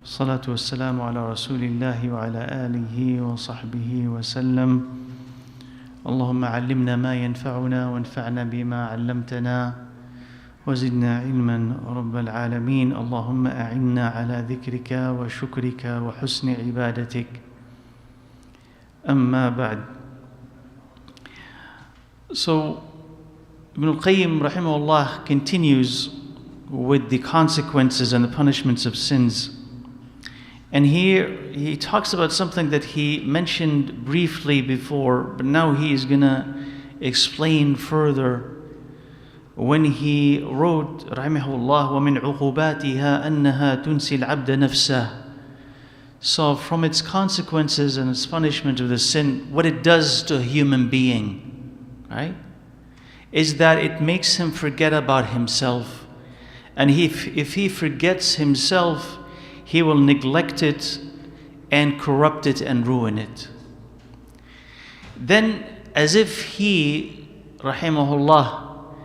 الصلاة والسلام على رسول الله وعلى آله وصحبه وسلم. اللهم علمنا ما ينفعنا وانفعنا بما علمتنا وزدنا علما رب العالمين. اللهم أعنا على ذكرك وشكرك وحسن عبادتك. أما بعد. So Ibn al-Qayyim rahimahullah continues with the consequences and the punishments of sins. And here he talks about something that he mentioned briefly before, but now he is going to explain further when he wrote rahimahullah وَمِنْ عُقُوبَاتِهَا أَنَّهَا تُنْسِي الْعَبْدَ نَفْسَهُ. So from its consequences and its punishment of the sin, what it does to a human being, right, is that it makes him forget about himself. And if he forgets himself, he will neglect it and corrupt it and ruin it. Then, as if he, rahimahullah,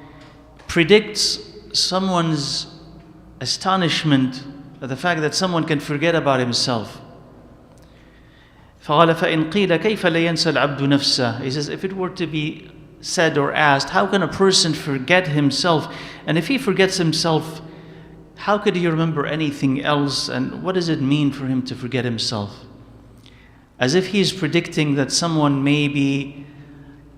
predicts someone's astonishment at the fact that someone can forget about himself. فَقَالَ فَإِنْ قِيلَ كَيْفَ لَيَنْسَى الْعَبْدُ نَفْسَهُ. He says, if it were to be said or asked, how can a person forget himself? And if he forgets himself, how could he remember anything else? And what does it mean for him to forget himself? As if he is predicting that someone may be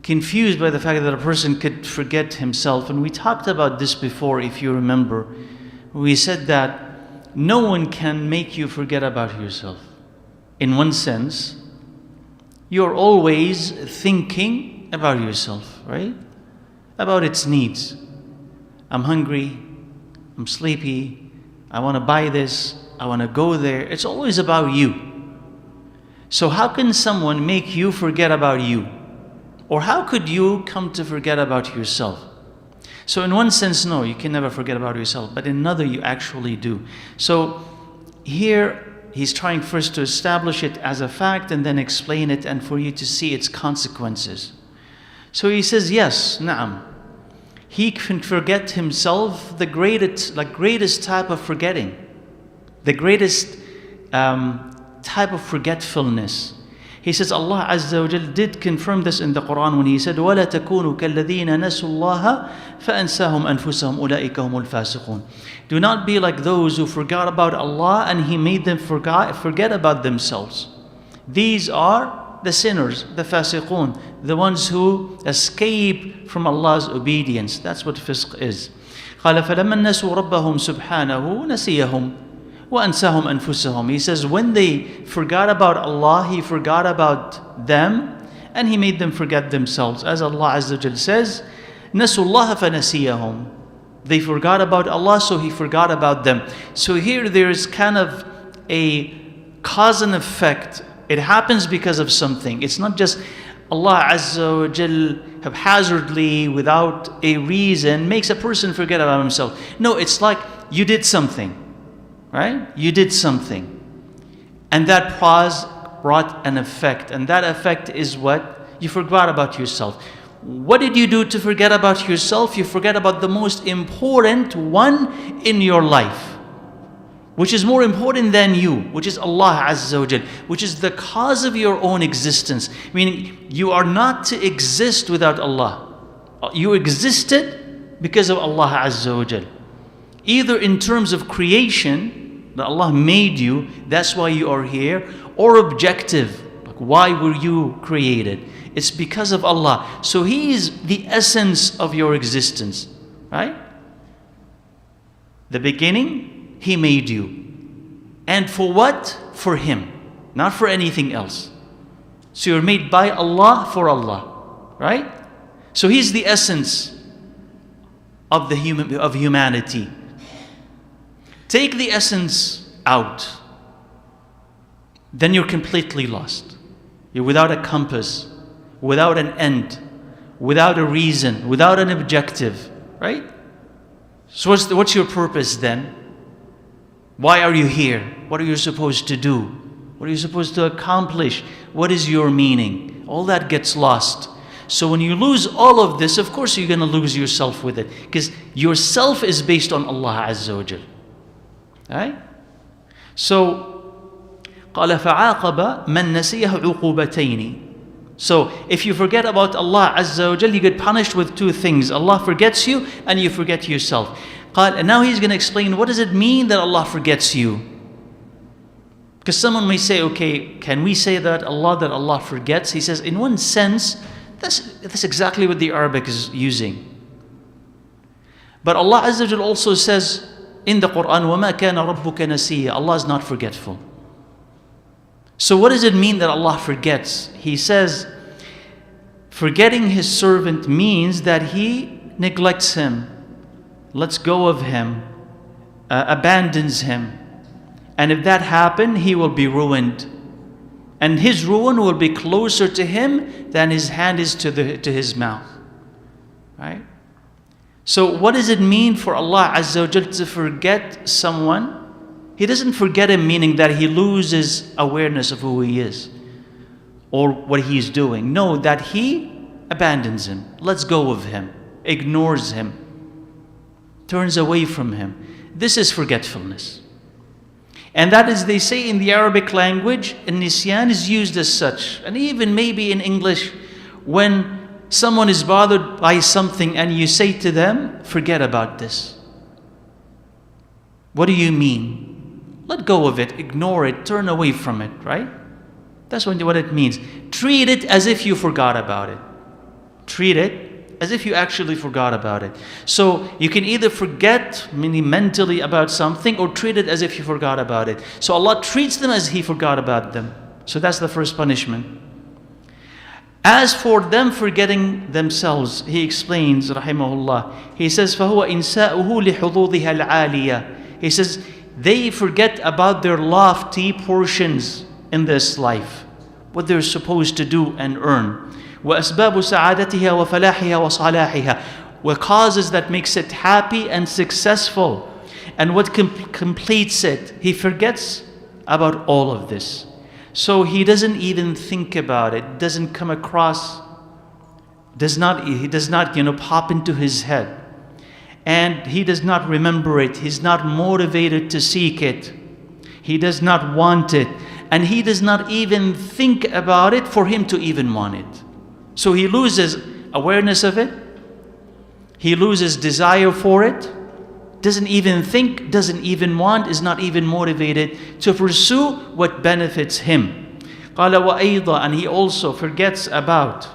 confused by the fact that a person could forget himself. And we talked about this before, if you remember. We said that no one can make you forget about yourself. In one sense, you're always thinking about yourself, right? About its needs. I'm hungry, I'm sleepy, I want to buy this, I want to go there. It's always about you. So how can someone make you forget about you? Or how could you come to forget about yourself? So in one sense, no, you can never forget about yourself, but in another you actually do. So here he's trying first to establish it as a fact and then explain it and for you to see its consequences. So he says, yes, na'am. He can forget himself, the greatest type of forgetting, the greatest type of forgetfulness. He says Allah Azza wa Jal did confirm this in the Quran when he said, وَلَا تَكُونُوا كَالَّذِينَ نَسُوا اللَّهَ فَأَنْسَاهُمْ أَنفُسَهُمْ أُولَٰئِكَ هُمُ الْفَاسِقُونَ. Do not be like those who forgot about Allah and He made them forget about themselves. These are the sinners, the fasiqun, the ones who escape from Allah's obedience. That's what fisq is. قال فَلَمَّا نَسُوا رَبَّهُمْ سُبْحَانَهُ نَسِيَهُمْ وَأَنْسَاهُمْ أَنفُسَهُمْ. He says when they forgot about Allah, He forgot about them and He made them forget themselves. As Allah Azza wa Jal says, نَسُوا اللَّهَ فَنَسِيَهُمْ. They forgot about Allah, so He forgot about them. So here there's kind of a cause and effect. It happens because of something. It's not just Allah Azza wa Jal haphazardly, without a reason, makes a person forget about himself. No, it's like you did something, right? You did something. And that cause brought an effect. And that effect is what? You forgot about yourself. What did you do to forget about yourself? You forget about the most important one in your life, which is more important than you, which is Allah Azza wa Jal, which is the cause of your own existence. Meaning, you are not to exist without Allah. You existed because of Allah Azza wa Jal. Either in terms of creation, that Allah made you, that's why you are here, or objective, like why were you created? It's because of Allah. So He is the essence of your existence, right? The beginning, He made you. And for what? For Him, not for anything else. So you're made by Allah for Allah, right? So He's the essence of humanity. Take the essence out, then you're completely lost. You're without a compass, without an end, without a reason, without an objective, right? So what's your purpose then? Why are you here? What are you supposed to do? What are you supposed to accomplish? What is your meaning? All that gets lost. So when you lose all of this, of course you're going to lose yourself with it, because yourself is based on Allah Azza wa Jal. Right? So قال فعاقب من نسيه عقوبتين. So if you forget about Allah Azza wa Jal, you get punished with two things. Allah forgets you and you forget yourself. And now he's going to explain, what does it mean that Allah forgets you? Because someone may say, okay, can we say that Allah forgets? He says, in one sense, that's exactly what the Arabic is using. But Allah Azza wa Jal also says in the Quran, وَمَا كَانَ رَبُّكَ نَسِيًّا. Allah is not forgetful. So what does it mean that Allah forgets? He says, forgetting His servant means that He neglects him, lets go of him, abandons him. And if that happened, he will be ruined. And his ruin will be closer to him than his hand is to his mouth. Right? So what does it mean for Allah Azza wa Jal to forget someone? He doesn't forget him meaning that he loses awareness of who he is or what he's doing. No, that he abandons him, lets go of him, ignores him, turns away from him. This is forgetfulness. And that is, they say in the Arabic language, nisyan is used as such. And even maybe in English, when someone is bothered by something and you say to them, forget about this. What do you mean? Let go of it, ignore it, turn away from it, right? That's what it means. Treat it as if you forgot about it. Treat it as if you actually forgot about it. So you can either forget, meaning mentally, about something, or treat it as if you forgot about it. So Allah treats them as He forgot about them. So that's the first punishment. As for them forgetting themselves, He explains, rahimahullah, He says, فَهُوَ إِنسَاؤُهُ لِحُظُوظِهَا الْعَالِيَةِ. He says, they forget about their lofty portions in this life, what they're supposed to do and earn. وَأَسْبَابُ سَعَادَتِهَا وَفَلَاحِهَا وَصَلَاحِهَا. What causes that makes it happy and successful, and what completes it. He forgets about all of this. So he doesn't even think about it, doesn't come across, he does not pop into his head. And he does not remember it. He's not motivated to seek it. He does not want it. And he does not even think about it for him to even want it. So he loses awareness of it. He loses desire for it. Doesn't even think, doesn't even want, is not even motivated to pursue what benefits him. قَالَ وَأَيْضًا. And he also forgets about,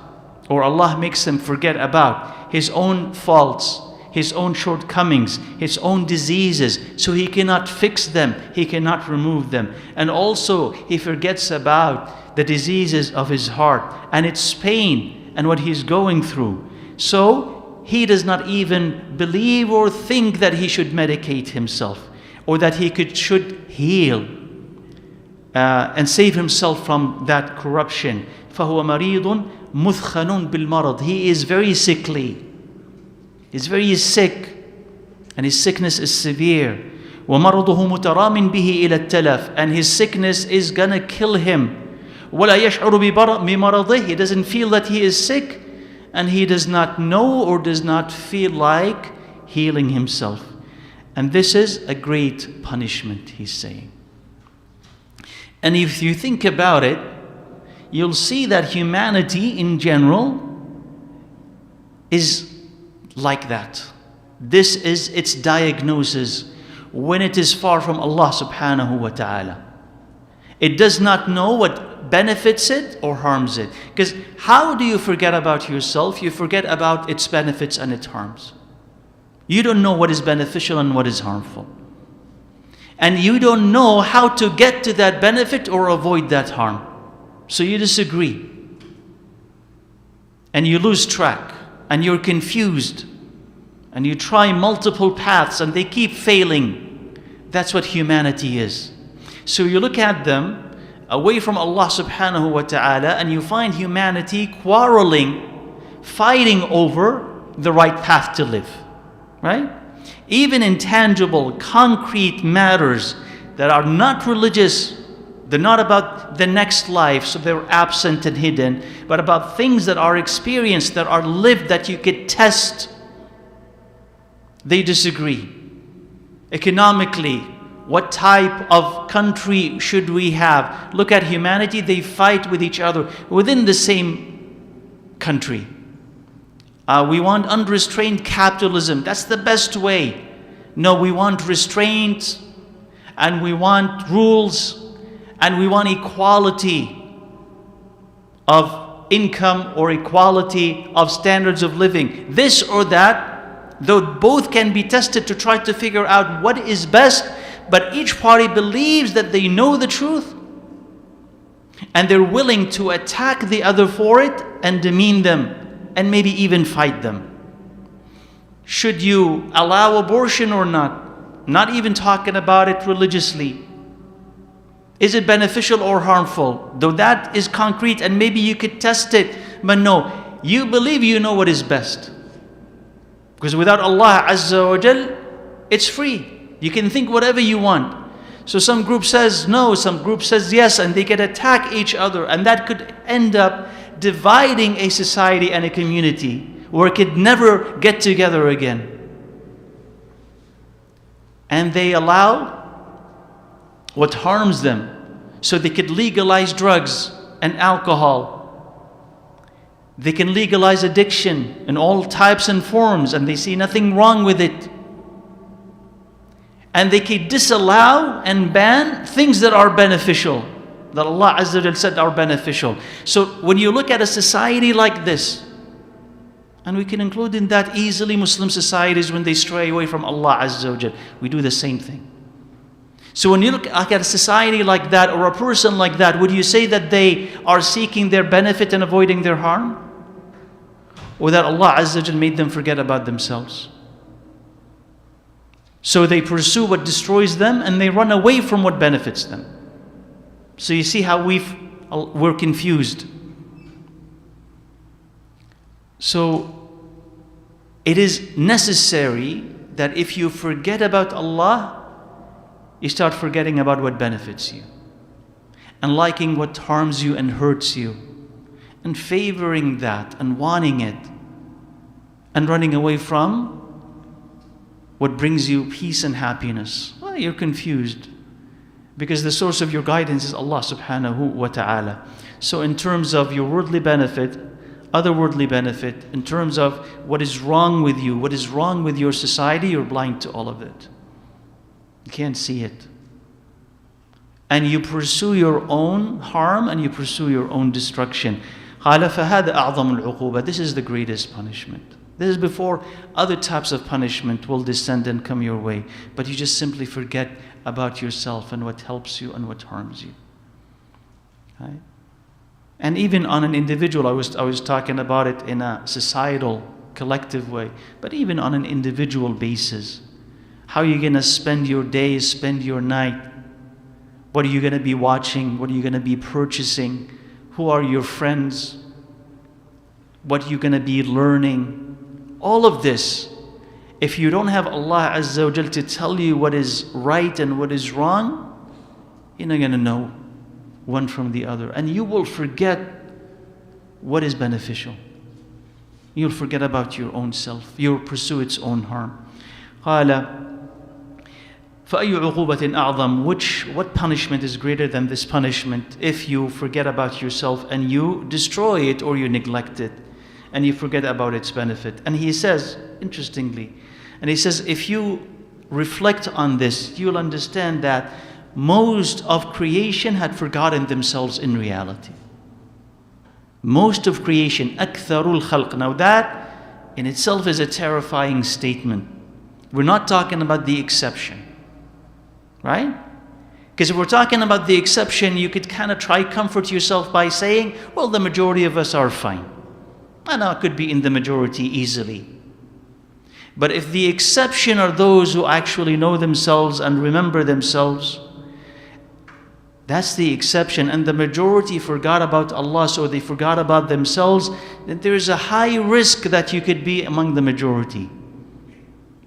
or Allah makes him forget about, his own faults, his own shortcomings, his own diseases, so he cannot fix them, he cannot remove them. And also he forgets about the diseases of his heart and its pain and what he's going through. So he does not even believe or think that he should medicate himself, or that he should heal and save himself from that corruption. فَهُوَ مَرِيضٌ مُثْخَنٌ بِالْمَرَضِ. He is very sickly. He's very sick, and his sickness is severe. وَمَرَضُهُ مُتَرَامٍ بِهِ إِلَى التَّلَفِ. And his sickness is gonna kill him. وَلَا يَشْعُرُ بِمَرَضِهِ. He doesn't feel that he is sick, and he does not know or does not feel like healing himself. And this is a great punishment, he's saying. And if you think about it, you'll see that humanity in general is like that. This is its diagnosis when it is far from Allah subhanahu wa ta'ala. It does not know what benefits it or harms it. Because how do you forget about yourself? You forget about its benefits and its harms. You don't know what is beneficial and what is harmful. And you don't know how to get to that benefit or avoid that harm. So you disagree. And you lose track. And you're confused. And you try multiple paths and they keep failing. That's what humanity is. So you look at them away from Allah subhanahu wa ta'ala, and you find humanity quarreling, fighting over the right path to live. Right? Even in tangible, concrete matters that are not religious, they're not about the next life, so they're absent and hidden, but about things that are experienced, that are lived, that you could test. They disagree. Economically, What type of country should we have? Look at humanity, they fight with each other within the same country. We want unrestrained capitalism. That's the best way. No, we want restraint, and we want rules, and we want equality of income or equality of standards of living. This or that, though both can be tested to try to figure out what is best, but each party believes that they know the truth, and they're willing to attack the other for it and demean them and maybe even fight them. Should you allow abortion or not? Not even talking about it religiously. Is it beneficial or harmful? Though that is concrete and maybe you could test it, but no, you believe you know what is best. Because without Allah Azza wa Jal, it's free. You can think whatever you want. So some group says no, some group says yes, and they can attack each other, and that could end up dividing a society and a community where it could never get together again. And they allow what harms them, so they could legalize drugs and alcohol. They can legalize addiction in all types and forms, and they see nothing wrong with it. And they can disallow and ban things that are beneficial, that Allah Azza wa Jal said are beneficial. So when you look at a society like this, and we can include in that easily Muslim societies when they stray away from Allah Azza wa Jal, we do the same thing. So when you look at a society like that or a person like that, would you say that they are seeking their benefit and avoiding their harm? Or that Allah Azza wa Jal made them forget about themselves? So they pursue what destroys them and they run away from what benefits them. So you see how we're confused. So it is necessary that if you forget about Allah, you start forgetting about what benefits you, and liking what harms you and hurts you, and favoring that and wanting it, and running away from what brings you peace and happiness. Well, you're confused, because the source of your guidance is Allah subhanahu wa ta'ala. So in terms of your worldly benefit, otherworldly benefit, in terms of what is wrong with you, what is wrong with your society, you're blind to all of it. You can't see it. And you pursue your own harm and you pursue your own destruction. قال فهذا أعظم العقوبة. This is the greatest punishment. This is before other types of punishment will descend and come your way. But you just simply forget about yourself and what helps you and what harms you. Right? And even on an individual, I was talking about it in a societal, collective way, but even on an individual basis. How are you going to spend your days, spend your night? What are you going to be watching? What are you going to be purchasing? Who are your friends? What are you going to be learning? All of this, if you don't have Allah Azza wa Jal to tell you what is right and what is wrong, you're not going to know one from the other. And you will forget what is beneficial. You'll forget about your own self. You'll pursue its own harm. قال فأي عقوبة أعظم. What punishment is greater than this punishment if you forget about yourself and you destroy it or you neglect it and you forget about its benefit? And he says, interestingly, and he says, if you reflect on this, you'll understand that most of creation had forgotten themselves in reality. Most of creation, أكثر الخلق. Now that in itself is a terrifying statement. We're not talking about the exception, right? Because if we're talking about the exception, you could kind of try comfort yourself by saying, well, the majority of us are fine. And I could be in the majority easily. But if the exception are those who actually know themselves and remember themselves, that's the exception, and the majority forgot about Allah, so they forgot about themselves, then there is a high risk that you could be among the majority.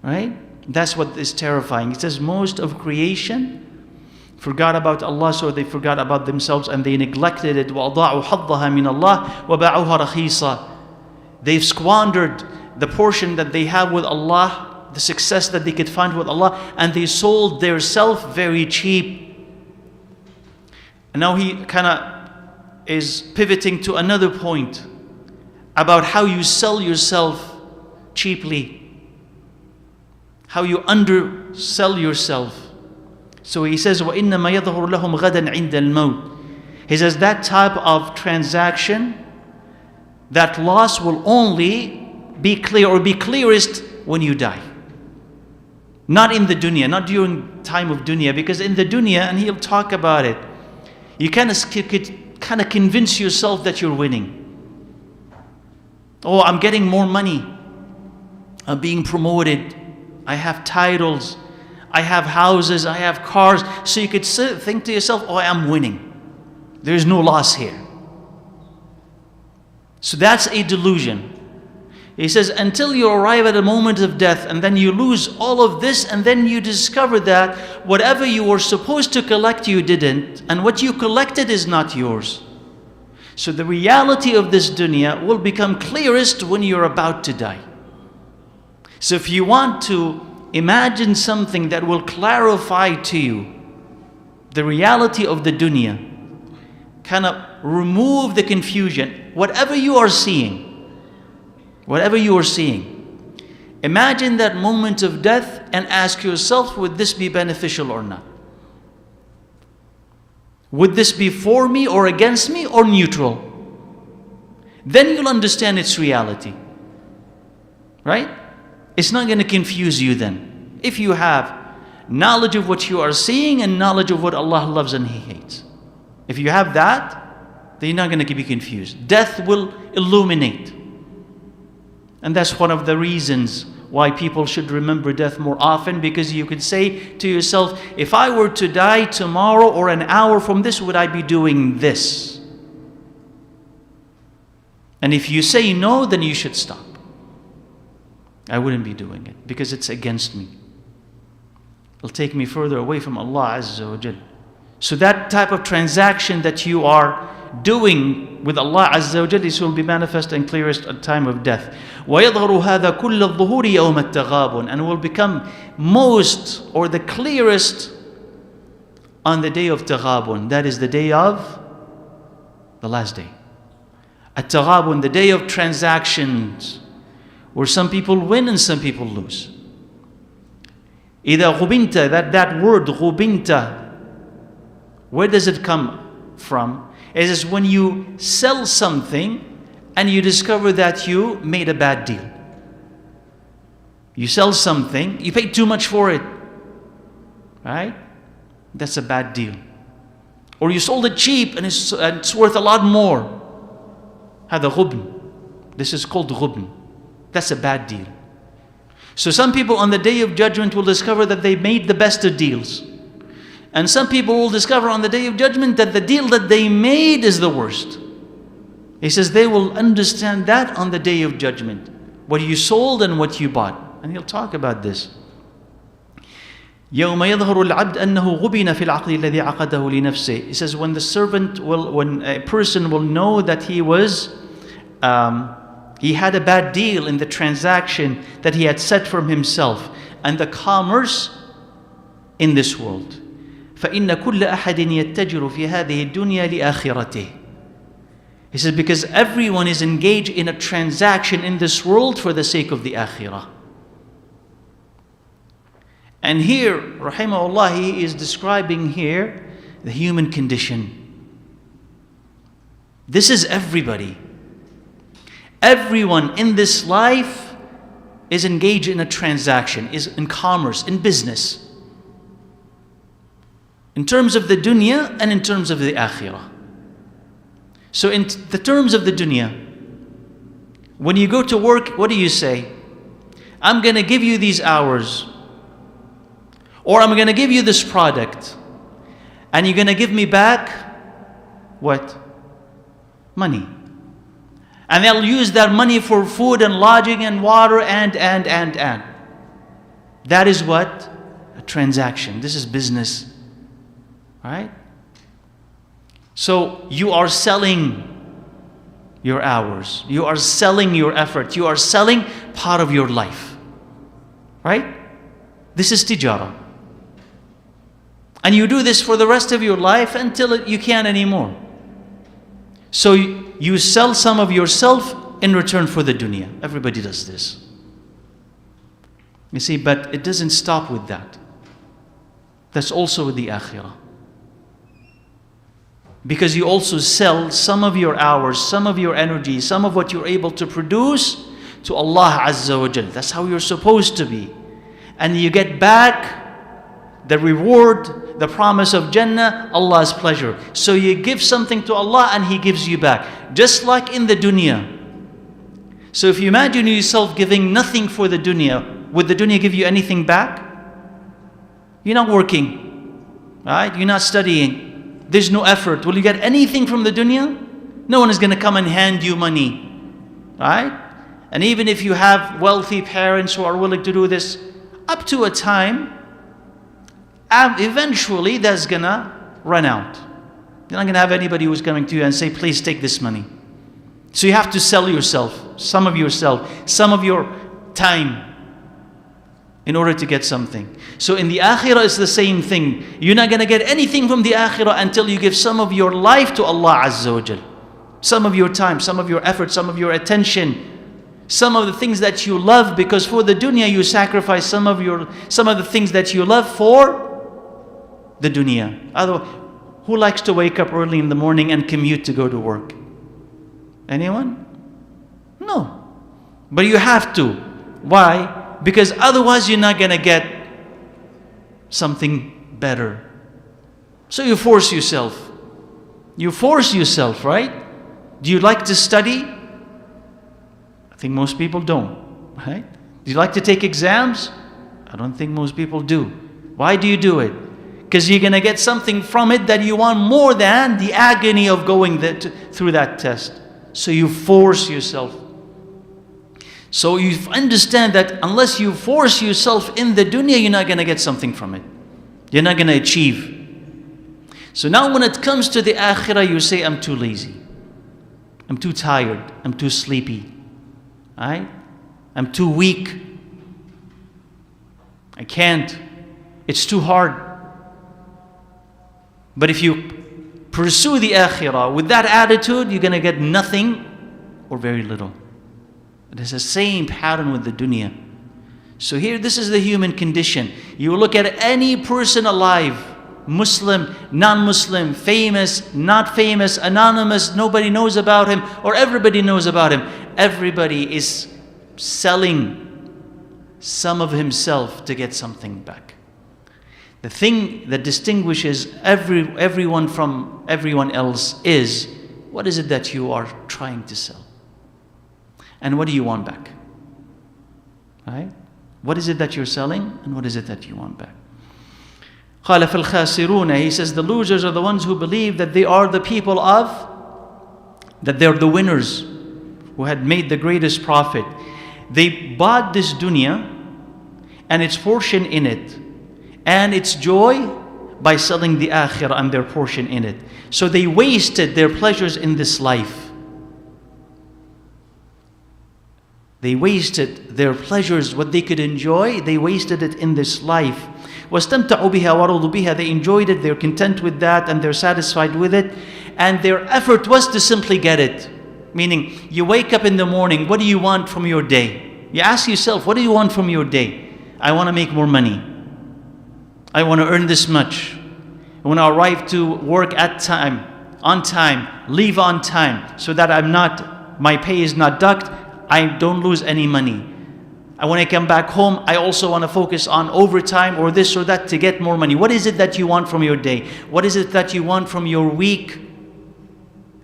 Right? That's what is terrifying. It says most of creation forgot about Allah, so they forgot about themselves and they neglected it. وَأَضَاعُوا حَظَّهَا مِنَ اللَّهِ وَبَاعُوهَا رَخِيصًا. They've squandered the portion that they have with Allah the success that they could find with Allah, and they sold their self very cheap. And now he kind of is pivoting to another point about how you sell yourself cheaply, how you undersell yourself. So he says, وَإِنَّمَا يَظْهُرُ لَهُمْ غَدًا عِنْدَ الْمَوْتِ. He says that type of transaction, that loss will only be clear or be clearest when you die. Not in the dunya, not during time of dunya, because in the dunya, and he'll talk about it, you kind of convince yourself that you're winning. Oh, I'm getting more money. I'm being promoted. I have titles. I have houses. I have cars. So you could think to yourself, oh, I'm winning. There's no loss here. So that's a delusion. He says, until you arrive at a moment of death, and then you lose all of this, and then you discover that whatever you were supposed to collect, you didn't, and what you collected is not yours. So the reality of this dunya will become clearest when you're about to die. So if you want to imagine something that will clarify to you the reality of the dunya, kind of remove the confusion. Whatever you are seeing, imagine that moment of death and ask yourself, would this be beneficial or not? Would this be for me or against me or neutral? Then you'll understand its reality. Right? It's not going to confuse you then. If you have knowledge of what you are seeing and knowledge of what Allah loves and He hates. If you have that, then you're not going to be confused. Death will illuminate. And that's one of the reasons why people should remember death more often, because you could say to yourself, if I were to die tomorrow or an hour from this, would I be doing this? And if you say no, then you should stop. I wouldn't be doing it because it's against me. It'll take me further away from Allah Azza wa Jal. So that type of transaction that you are doing with Allah Azza wa Jal, this will be manifest and clearest at time of death. وَيَظْهَرُ هَذَا كُلَّ الظُّهُورِ يَوْمَ التَّغَابُنِ. And will become most or the clearest on the day of Taghabun. That is the day of the last day. At-Taghabun, the day of transactions, where some people win and some people lose. إِذَا غُبِنْتَ, that word غُبِنْتَ, where does it come from? It is when you sell something and you discover that you made a bad deal. You sell something, you paid too much for it. Right? That's a bad deal. Or you sold it cheap and it's worth a lot more. هذا غبن. This is called غبن. That's a bad deal. So some people on the day of judgment will discover that they made the best of deals. And some people will discover on the day of judgment that the deal that they made is the worst. He says they will understand that on the day of judgment. What you sold and what you bought. And he'll talk about this. يَوْمَ يَظْهَرُ الْعَبْدِ أَنَّهُ غُبِنَ فِي الْعَقْدِ الَّذِي عَقَدَهُ لِنَفْسِهِ. He says when a person will know that he had a bad deal in the transaction that he had set from himself and the commerce in this world. فَإِنَّ كُلَّ أَحَدٍ يَتَّجِرُ فِي هَذِهِ الدُّنْيَا لِآخِرَتِهِ. He says because everyone is engaged in a transaction in this world for the sake of the akhirah. And here, rahimahullah, he is describing here the human condition. This is everybody. Everyone in this life is engaged in a transaction, is in commerce, in business. In terms of the dunya and in terms of the akhirah. So in the terms of the dunya, when you go to work, what do you say? I'm going to give you these hours. Or I'm going to give you this product. And you're going to give me back what? Money. And they'll use that money for food and lodging and water and. That is what? A transaction. This is business. Right? So you are selling your hours. You are selling your effort. You are selling part of your life. Right? This is tijara. And you do this for the rest of your life until you can't anymore. So you sell some of yourself in return for the dunya. Everybody does this. You see, but it doesn't stop with that. That's also with the akhirah. Because you also sell some of your hours, some of your energy, some of what you're able to produce to Allah Azza wa Jal. That's how you're supposed to be. And you get back the reward, the promise of Jannah, Allah's pleasure. So you give something to Allah and He gives you back. Just like in the dunya. So if you imagine yourself giving nothing for the dunya, would the dunya give you anything back? You're not working, right? You're not studying. There's no effort. Will you get anything from the dunya? No one is going to come and hand you money, right? And even if you have wealthy parents who are willing to do this, up to a time, eventually that's going to run out. You're not going to have anybody who's coming to you and say, please take this money. So you have to sell yourself, some of your time, in order to get something. So in the akhirah it's the same thing. You're not going to get anything from the akhirah until you give some of your life to Allah Azza wa Jal. Some of your time, some of your effort, some of your attention, some of the things that you love, because for the dunya you sacrifice some of the things that you love for the dunya. Otherwise, who likes to wake up early in the morning and commute to go to work? Anyone? No. But you have to. Why? Because otherwise you're not going to get something better. So you force yourself. You force yourself, right? Do you like to study? I think most people don't, right? Do you like to take exams? I don't think most people do. Why do you do it? Because you're going to get something from it that you want more than the agony of going through that test. So you force yourself. So you understand that unless you force yourself in the dunya, you're not going to get something from it. You're not going to achieve. So now when it comes to the akhirah, you say, I'm too lazy. I'm too tired. I'm too sleepy. Right? I'm too weak. I can't. It's too hard. But if you pursue the akhirah with that attitude, you're going to get nothing or very little. It is the same pattern with the dunya. So here, this is the human condition. You look at any person alive, Muslim, non-Muslim, famous, not famous, anonymous, nobody knows about him, or everybody knows about him. Everybody is selling some of himself to get something back. The thing that distinguishes everyone from everyone else is, what is it that you are trying to sell? And what do you want back? Right? What is it that you're selling? And what is it that you want back? قَالَ فَالْخَاسِرُونَ He says the losers are the ones who believe that they are the people that they're the winners who had made the greatest profit. They bought this dunya and its portion in it and its joy by selling the akhirah and their portion in it. So they wasted their pleasures in this life. They wasted their pleasures, what they could enjoy, they wasted it in this life. وَاسْتَمْتَعُوا بِهَا وَرَضُوا بِهَا They enjoyed it, they're content with that, and they're satisfied with it. And their effort was to simply get it. Meaning, you wake up in the morning, what do you want from your day? You ask yourself, what do you want from your day? I want to make more money. I want to earn this much. I want to arrive to work on time, leave on time, so that my pay is not docked, I don't lose any money. And when I come back home, I also want to focus on overtime or this or that to get more money. What is it that you want from your day? What is it that you want from your week?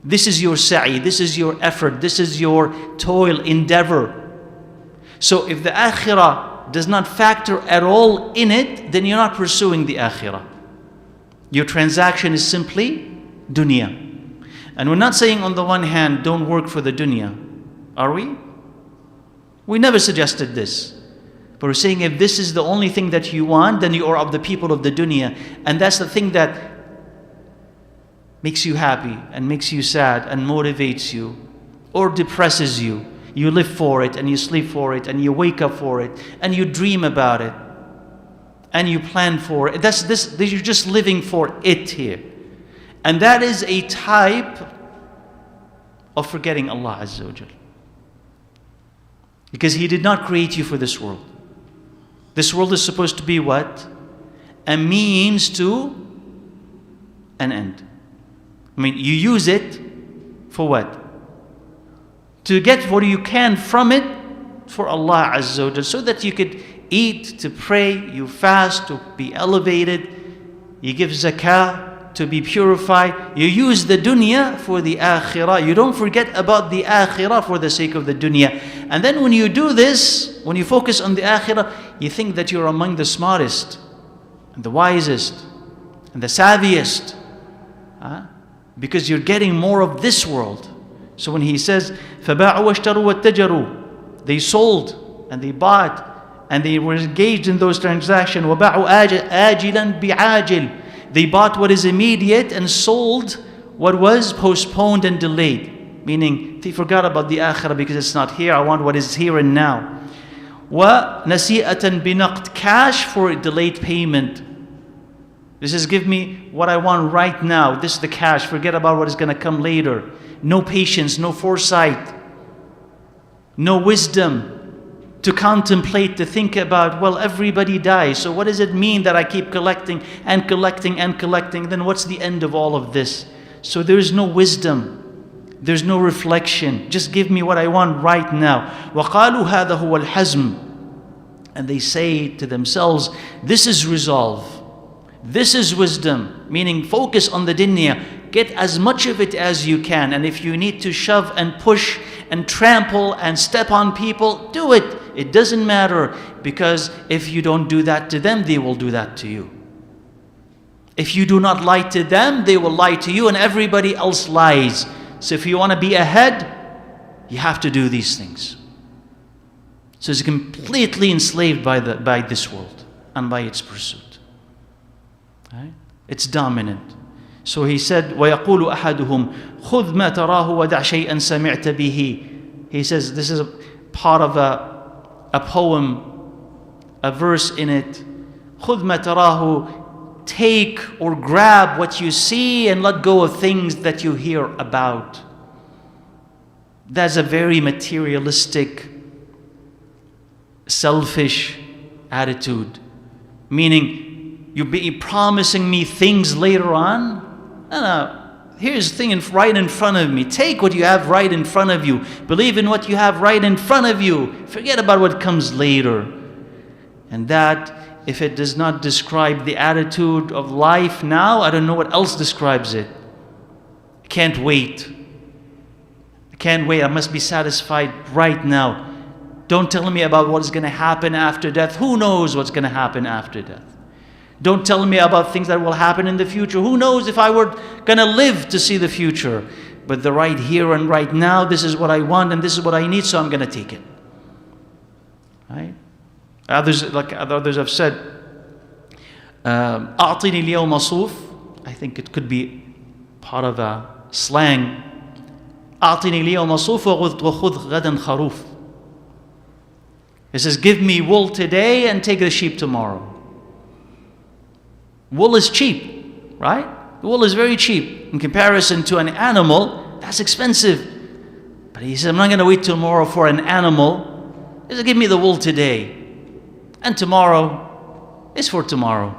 This is your sa'i, this is your effort, this is your toil, endeavor. So if the akhirah does not factor at all in it, then you're not pursuing the akhirah. Your transaction is simply dunya. And we're not saying on the one hand, don't work for the dunya. Are we? We never suggested this. But we're saying if this is the only thing that you want, then you are of the people of the dunya. And that's the thing that makes you happy and makes you sad and motivates you or depresses you. You live for it, and you sleep for it, and you wake up for it, and you dream about it, and you plan for it. You're just living for it here. And that is a type of forgetting Allah Azza wa Jal. Because He did not create you for this world. This world is supposed to be what? A means to an end. I mean, you use it for what? To get what you can from it for Allah Azza wa Jal, so that you could eat, to pray, you fast, to be elevated, you give zakah, to be purified. You use the dunya for the akhirah. You don't forget about the akhirah for the sake of the dunya. And then when you do this, when you focus on the akhirah, you think that you're among the smartest, and the wisest, and the savviest. Because you're getting more of this world. So when He says, فَبَاعُوا وَاشْتَرُوا وَاتَّجَرُوا, they sold and they bought and they were engaged in those transactions. وَبَاعُوا آجِلًا بِعَاجِلٍ, they bought what is immediate and sold what was postponed and delayed. Meaning, they forgot about the akhirah because it's not here. I want what is here and now. وَنَسِيئَةً بِنَقْدٍ, cash for delayed payment. This is, give me what I want right now. This is the cash. Forget about what is going to come later. No patience, no foresight, no wisdom to contemplate, to think about, well, everybody dies. So what does it mean that I keep collecting and collecting and collecting? Then what's the end of all of this? So there's no wisdom. There's no reflection. Just give me what I want right now. وَقَالُوا هَذَا هُوَ الْحَزْمُ, and they say to themselves, this is resolve. This is wisdom, meaning focus on the dunya. Get as much of it as you can. And if you need to shove and push and trample and step on people, do it. It doesn't matter, because if you don't do that to them, they will do that to you. If you do not lie to them, they will lie to you, and everybody else lies. So if you want to be ahead, you have to do these things. So it's completely enslaved by this world and by its pursuit. Right? It's dominant. So he said, وَيَقُولُ أَحَدُهُمْ خُذْ مَا تَرَاهُ وَدَعْ شَيْئًا سَمِعْتَ بِهِ. He says, this is a part of a poem, a verse in it. خُذْ مَا تَرَاهُ, take or grab what you see and let go of things that you hear about. That's a very materialistic, selfish attitude. Meaning, you'll be promising me things later on? No. Here's the thing right in front of me. Take what you have right in front of you. Believe in what you have right in front of you. Forget about what comes later. And that, if it does not describe the attitude of life now, I don't know what else describes it. I can't wait. I can't wait. I must be satisfied right now. Don't tell me about what's going to happen after death. Who knows what's going to happen after death? Don't tell me about things that will happen in the future. Who knows if I were going to live to see the future? But the right here and right now, this is what I want and this is what I need, so I'm going to take it. Right? Others have said, أعطني اليوم صوف. I think it could be part of a slang. أعطني اليوم صوف وخذ غدا خروف. It says, give me wool today and take the sheep tomorrow. Wool is cheap, right? Wool is very cheap. In comparison to an animal, that's expensive. But he said, I'm not going to wait till tomorrow for an animal. He said, give me the wool today. And tomorrow is for tomorrow.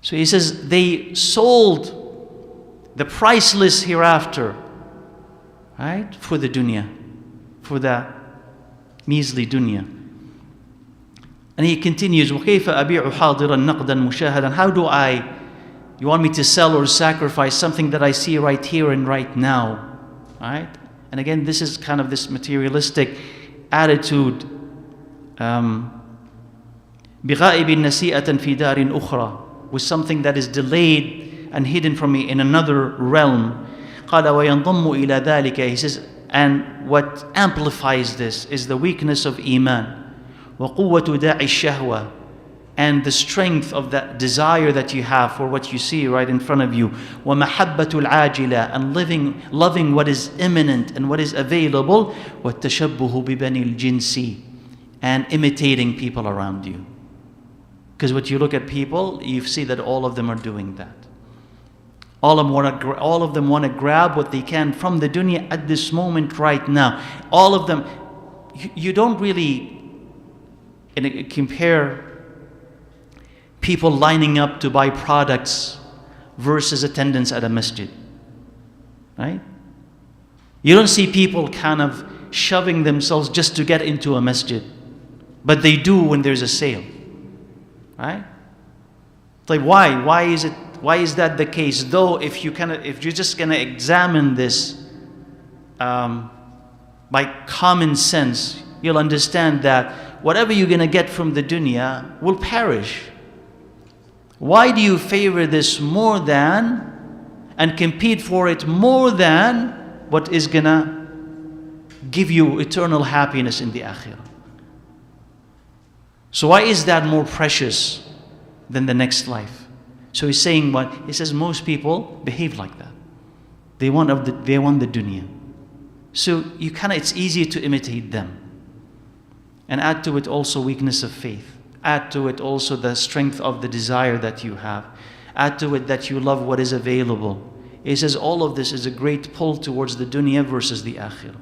So he says, they sold the priceless hereafter, right? For the dunya, for the measly dunya. And he continues, وَكَيْفَ أَبِيعُ حَاضِرًا نَقْدًا مُشَاهَدًا. How do you want me to sell or sacrifice something that I see right here and right now? Right? And again, this is kind of this materialistic attitude. بِغَائِبٍ نَسِيئَةً فِي دَارٍ أُخْرَى, with something that is delayed and hidden from me in another realm. قَالَ وَيَنْضَمُّ إِلَى ذَلِكَ. He says, and what amplifies this is the weakness of iman. وَقُوَّةُ دَاعِ الشَّهْوَةِ, and the strength of that desire that you have for what you see right in front of you. وَمَحَبَّةُ الْعَاجِلَةِ and loving what is imminent and what is available. وَالتَّشَبُّهُ بِبَنِي الْجِنْسِ and imitating people around you. Because when you look at people, you see that all of them are doing that. All of them want to grab what they can from the dunya at this moment right now. All of them, you don't really compare people lining up to buy products versus attendance at a masjid, right? You don't see people kind of shoving themselves just to get into a masjid, but they do when there's a sale, right? Like why? Why is that the case? Though if you're just gonna examine this by common sense, you'll understand that whatever you're gonna get from the dunya will perish. Why do you favor this more than and compete for it more than what is gonna give you eternal happiness in the akhirah? So why is that more precious than the next life? So he's saying what? He says most people behave like that. They want the dunya. So it's easy to imitate them. And add to it also weakness of faith. Add to it also the strength of the desire that you have. Add to it that you love what is available. He says all of this is a great pull towards the dunya versus the akhirah.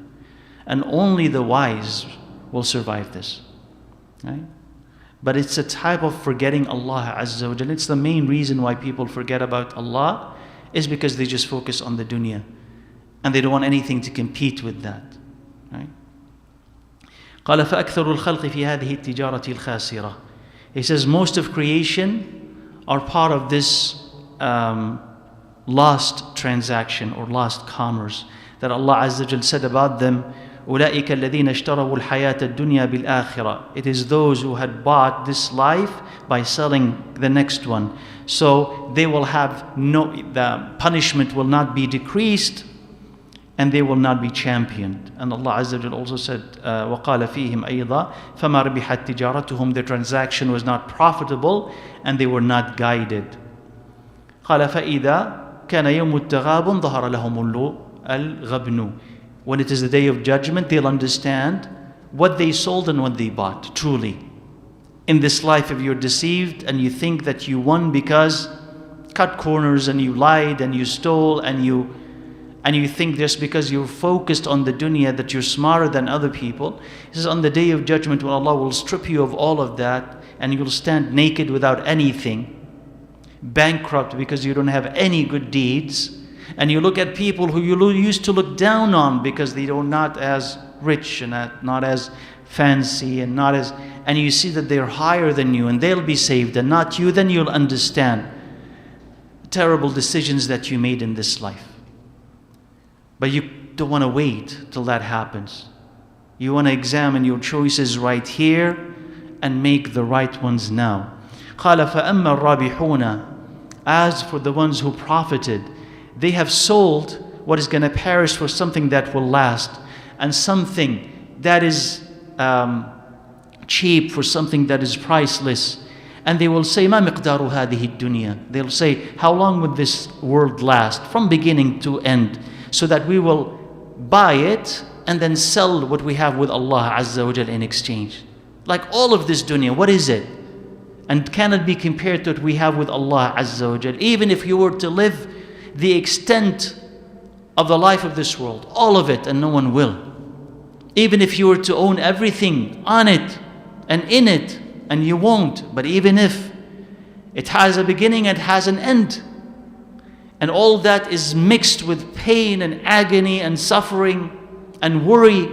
And only the wise will survive this. Right? But it's a type of forgetting Allah Azza wa Jalla. It's the main reason why people forget about Allah, is because they just focus on the dunya. And they don't want anything to compete with that. Right? قال فأكثر الخلق في هذه التجارة الخاسرة. He says most of creation are part of this lost transaction or lost commerce that Allah Azza wa Jalla said about them. أولئك الذين اشتروا الحياة الدنيا بالآخرة. It is those who had bought this life by selling the next one. So they will have the punishment will not be decreased and they will not be championed. And Allah Azza wa Jalla also said, وَقَالَ فِيهِمْ أَيْضًا فَمَا رَبِحَتْ تِجَارَتُهُم. Their transaction was not profitable and they were not guided. قَالَ فَإِذَا كَانَ يَوْمُ التَّغَابُنِ ظَهَرَ لَهُمُ الْغَبْنُ. When it is the day of judgment, they'll understand what they sold and what they bought, truly. In this life, if you're deceived and you think that you won because cut corners and you lied and you stole and you think just because you're focused on the dunya that you're smarter than other people. This is on the day of judgment when Allah will strip you of all of that and you'll stand naked without anything, bankrupt because you don't have any good deeds. And you look at people who you used to look down on because they are not as rich and not as fancy and you see that they're higher than you and they'll be saved and not you, then you'll understand terrible decisions that you made in this life. But you don't want to wait till that happens. You want to examine your choices right here and make the right ones now. قال فأما الرابحون. As for the ones who profited, they have sold what is going to perish for something that will last, and something that is cheap for something that is priceless. And they will say, مَا مِقْدَارُ هَذِهِ الدُّنْيَا. They'll say, how long would this world last from beginning to end, so that we will buy it and then sell what we have with Allah Azza wa Jal in exchange. Like all of this dunya, what is it? And can it be compared to what we have with Allah Azza wa Jal? Even if you were to live the extent of the life of this world, all of it, and no one will. Even if you were to own everything on it and in it, and you won't. But even if it has a beginning and has an end, and all that is mixed with pain and agony and suffering and worry.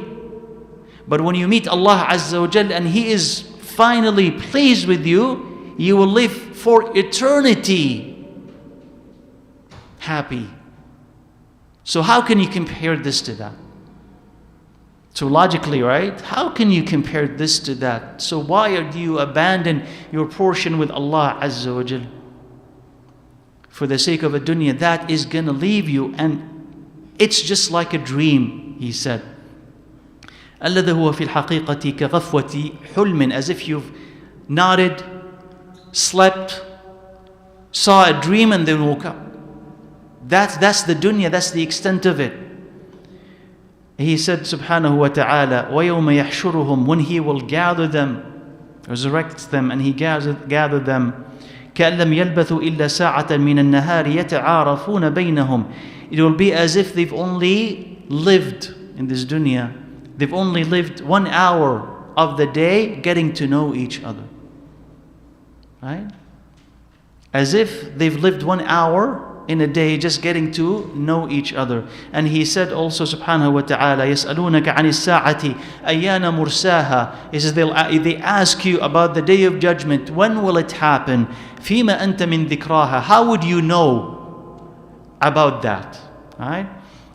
But when you meet Allah Azza wa Jal and He is finally pleased with you, you will live for eternity happy. So how can you compare this to that? So logically, right? How can you compare this to that? So why do you abandon your portion with Allah Azza wa Jal? For the sake of a dunya that is going to leave you, and it's just like a dream, he said. الذي هو في الحقيقة كغفوة حلم, as if you've nodded slept, saw a dream, and then woke up. That's the dunya, that's the extent of it. He said, subhanahu wa ta'ala, وَيَوْمَ يَحْشُرُهُمْ, when He will gather them, resurrect them, and He gather them, كَأَن لَمْ يَلْبَثُوا إِلَّا سَاعَةً مِنَ النَّهَارِ يَتَعَارَفُونَ بَيْنَهُمْ. It will be as if they've only lived in this dunya, they've only lived 1 hour of the day getting to know each other. Right? As if they've lived 1 hour in a day just getting to know each other. And He said also, subhanahu wa ta'ala, يَسْأَلُونَكَ عَنِ السَّاعَةِ أَيَّانَ مُرْسَاهَا. He says they ask you about the day of judgment. When will it happen? فِيمَ أَنْتَ مِنْ ذِكْرَاهَا. How would you know about that? Right?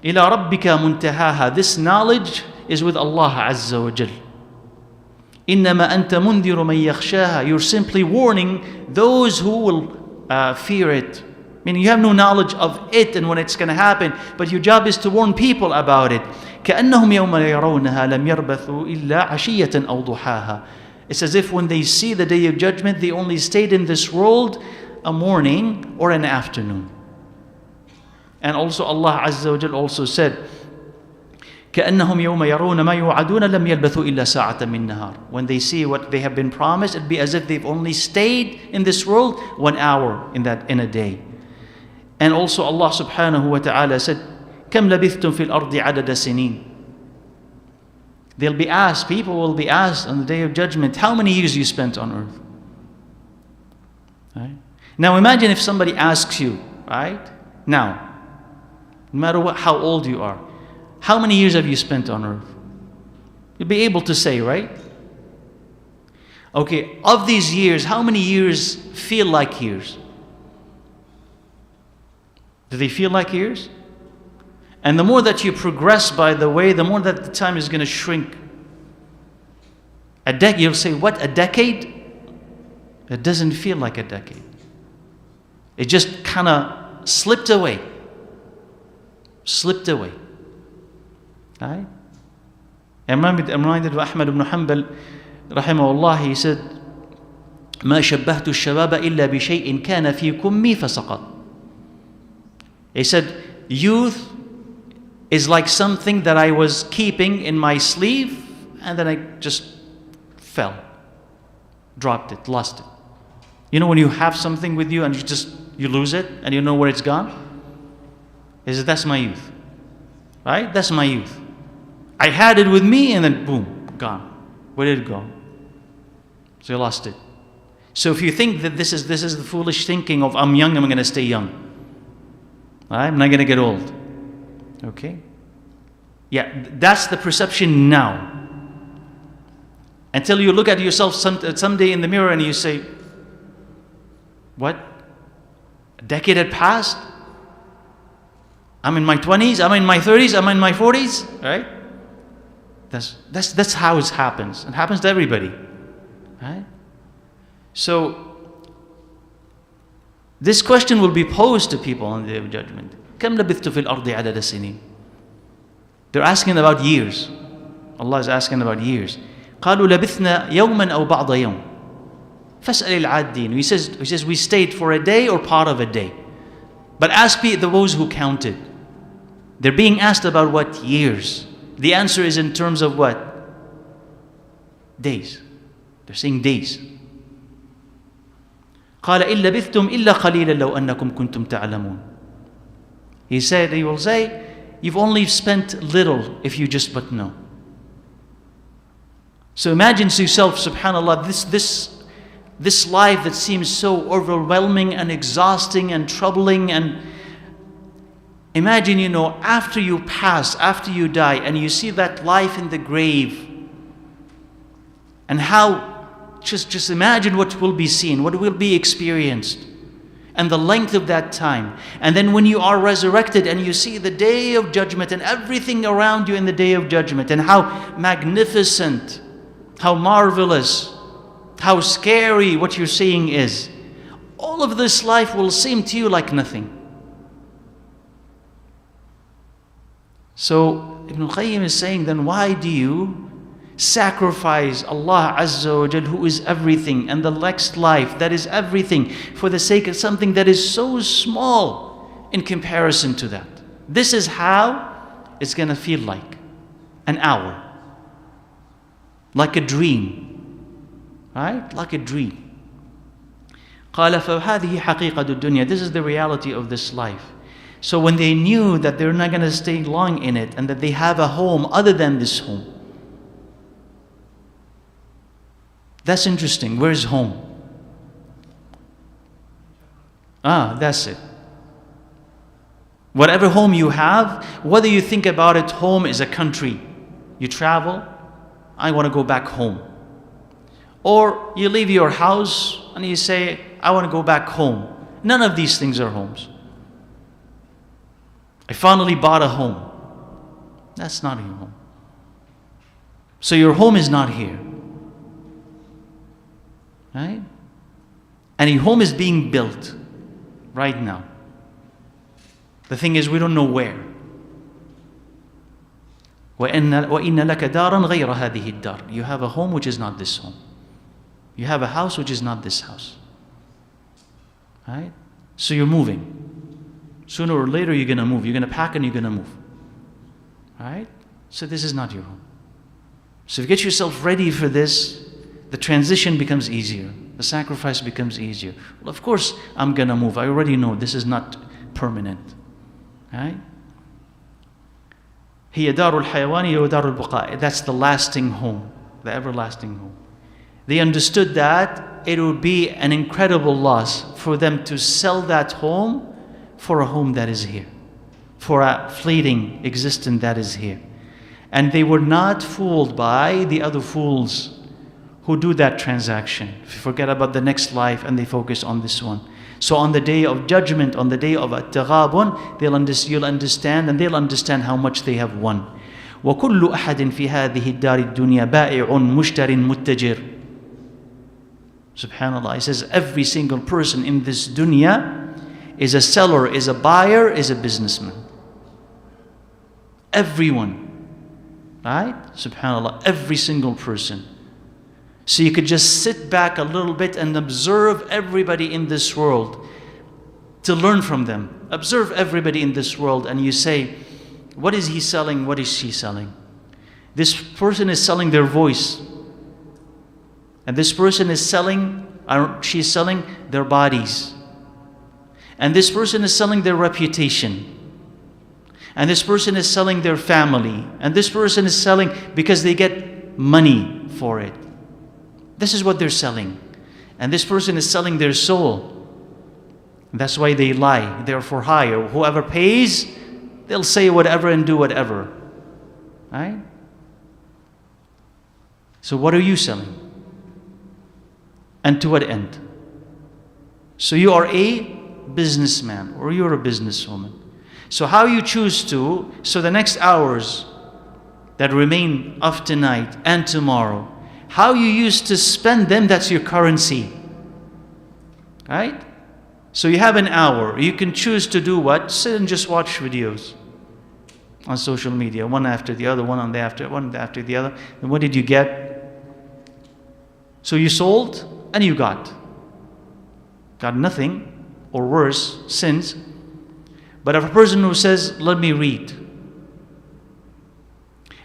إِلَى رَبِّكَ مُنْتَهَاهَا. This knowledge is with Allah Azza wa Jal. إِنَّمَا أَنْتَ مُنْذِرُ مَنْ يَخْشَاهَا. You're simply warning those who will fear it. Meaning you have no knowledge of it and when it's going to happen, but your job is to warn people about it. كَأَنَّهُمْ يَوْمَ يَرَوْنَهَا لَمْ يَرْبَثُوا إِلَّا عَشِيَّةً أَوْ ضُحَاهَا. It's as if when they see the day of judgment, they only stayed in this world a morning or an afternoon. And also Allah Azza wa Jal also said, كَأَنَّهُمْ يَوْمَ يَرَوْنَ مَا يُوعَدُونَ لَمْ يَلْبَثُوا إِلَّا سَاعَةً مِنْ نَهَارٍ. When they see what they have been promised, it'd be as if they've only stayed in this world 1 hour in a day. And also Allah subhanahu wa ta'ala said, كَمْ لَبِثْتُمْ فِي الْأَرْضِ عَدَدَ سِنِينَ. They'll be asked, people will be asked on the day of judgment, how many years you spent on earth? Right? Now imagine if somebody asks you, right? Now, no matter how old you are, how many years have you spent on earth? You'll be able to say, right? Okay, of these years, how many years feel like years? Do they feel like years? And the more that you progress, by the way, the more that the time is going to shrink. You'll say, what, a decade? It doesn't feel like a decade. It just kind of slipped away. Slipped away. Right? I'm reminded of Ahmad ibn Hanbal, rahimahullah, he said, ما شبهت الشباب إلا بشيء كان في كمي فسقط. He said, youth is like something that I was keeping in my sleeve and then I just fell, dropped it, lost it. You know when you have something with you and you lose it and you know where it's gone? He said, that's my youth. Right? That's my youth. I had it with me and then boom, gone. Where did it go? So you lost it. So if you think that this is the foolish thinking of I'm young, I'm going to stay young. I'm not going to get old. Okay? Yeah, that's the perception now. Until you look at yourself someday in the mirror and you say, what? A decade had passed? I'm in my 20s, I'm in my 30s, I'm in my 40s, right? That's how it happens. It happens to everybody. Right? So this question will be posed to people on the day of judgment. كَمْ لَبِثْتُ فِي الْأَرْضِ عَدَدَ سِنِينَ. They're asking about years. Allah is asking about years. قَالُوا لَبِثْنَا يَوْمًا أَوْ بَعْضَ يَوْمٍ فَاسْأَلِ الْعَادِّينَ. He says we stayed for a day or part of a day. But ask those who counted. They're being asked about what? Years. The answer is in terms of what? Days. They're saying days. قال إن لبثتم إلا قليلا لو أنكم كنتم تعلمون. He will say, you've only spent little if you just but know. So imagine to yourself, subhanAllah, this life that seems so overwhelming and exhausting and troubling, and imagine, after you pass, after you die, and you see that life in the grave, and how just imagine what will be seen, what will be experienced, and the length of that time. And then when you are resurrected and you see the day of judgment and everything around you in the day of judgment, and how magnificent, how marvelous, how scary what you're seeing is, all of this life will seem to you like nothing. So Ibn al-Qayyim is saying, then why do you Sacrifice Allah Azza wa Jal, who is everything, and the next life that is everything, for the sake of something that is so small in comparison to that. This is how it's going to feel like an hour, like a dream, right? Like a dream. قال فهذه حقيقة الدنيا. This is the reality of this life. So when they knew that they're not going to stay long in it, and that they have a home other than this home. That's interesting. Where's home? That's it. Whatever home you have, whether you think about it, home is a country. You travel, I want to go back home. Or you leave your house and you say, I want to go back home. None of these things are homes. I finally bought a home. That's not your home. So your home is not here. Right? And your home is being built right now. The thing is, we don't know where. وَإِنَّ لَكَ دَارًا غَيْرَ هَذِهِ الدَّارِ. You have a home which is not this home. You have a house which is not this house. Right? So you're moving. Sooner or later you're going to move. You're going to pack and you're going to move. Right? So this is not your home. So if you get yourself ready for this, the transition becomes easier. The sacrifice becomes easier. Well, of course I'm going to move. I already know this is not permanent. Right? هي دار الحيوان ودار البقاء. That's the lasting home, the everlasting home. They understood that it would be an incredible loss for them to sell that home for a home that is here, for a fleeting existence that is here. And they were not fooled by the other fools who do that transaction. Forget about the next life and they focus on this one. So on the day of judgment, on the day of at-taghabun, you'll understand, and they'll understand how much they have won. وَكُلُّ أَحَدٍ فِي هَذِهِ الدَّارِ الدُّنْيَا بَائِعٌ مُشْتَرٍ مُتَّجِرٌ. SubhanAllah, it says every single person in this dunya is a seller, is a buyer, is a businessman. Everyone. Right? SubhanAllah, every single person. So you could just sit back a little bit and observe everybody in this world to learn from them. Observe everybody in this world and you say, what is he selling? What is she selling? This person is selling their voice. And this person is selling, she's selling their bodies. And this person is selling their reputation. And this person is selling their family. And this person is selling because they get money for it. This is what they're selling. And this person is selling their soul. That's why they lie. They're for hire. Whoever pays, they'll say whatever and do whatever. Right? So what are you selling? And to what end? So you are a businessman or you're a businesswoman. So how you choose to, so the next hours that remain of tonight and tomorrow, how you used to spend them, that's your currency. Right? So you have an hour. You can choose to do what? Sit and just watch videos on social media, one after the other, one after the other. And what did you get? So you sold and you got nothing, or worse, sins. But if a person who says, let me read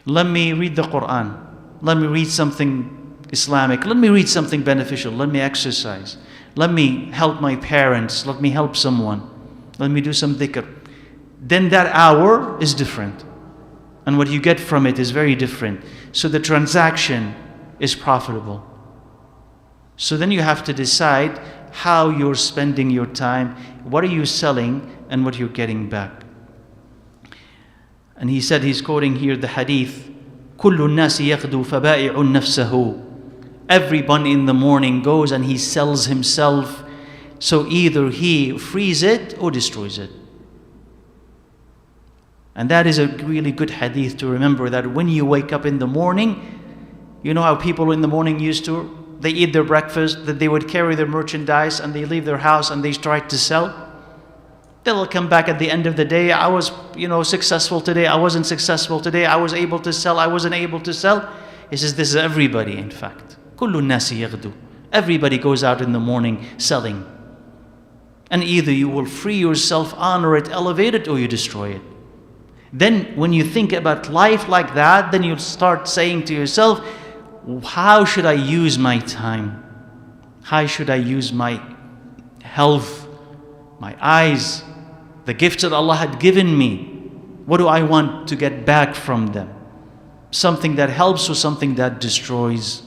the Quran, let me read something Islamic, let me read something beneficial, let me exercise, let me help my parents, let me help someone, let me do some dhikr, then that hour is different. And what you get from it is very different. So the transaction is profitable. So then you have to decide how you're spending your time, what are you selling, and what you're getting back. And he said, he's quoting here the hadith, كُلُّ النَّاسِ يَغْدُو فَبَائِعٌ نَفْسَهُ. Everyone in the morning goes and he sells himself. So either he frees it or destroys it. And that is a really good hadith to remember, that when you wake up in the morning, you know how people in the morning used to, they eat their breakfast, that they would carry their merchandise and they leave their house and they try to sell. They'll come back at the end of the day. I was, successful today. I wasn't successful today. I was able to sell. I wasn't able to sell. He says this is everybody, in fact. كل الناس يغدو. Everybody goes out in the morning selling. And either you will free yourself, honor it, elevate it, or you destroy it. Then when you think about life like that, then you'll start saying to yourself, how should I use my time? How should I use my health, my eyes, the gifts that Allah had given me? What do I want to get back from them? Something that helps or something that destroys?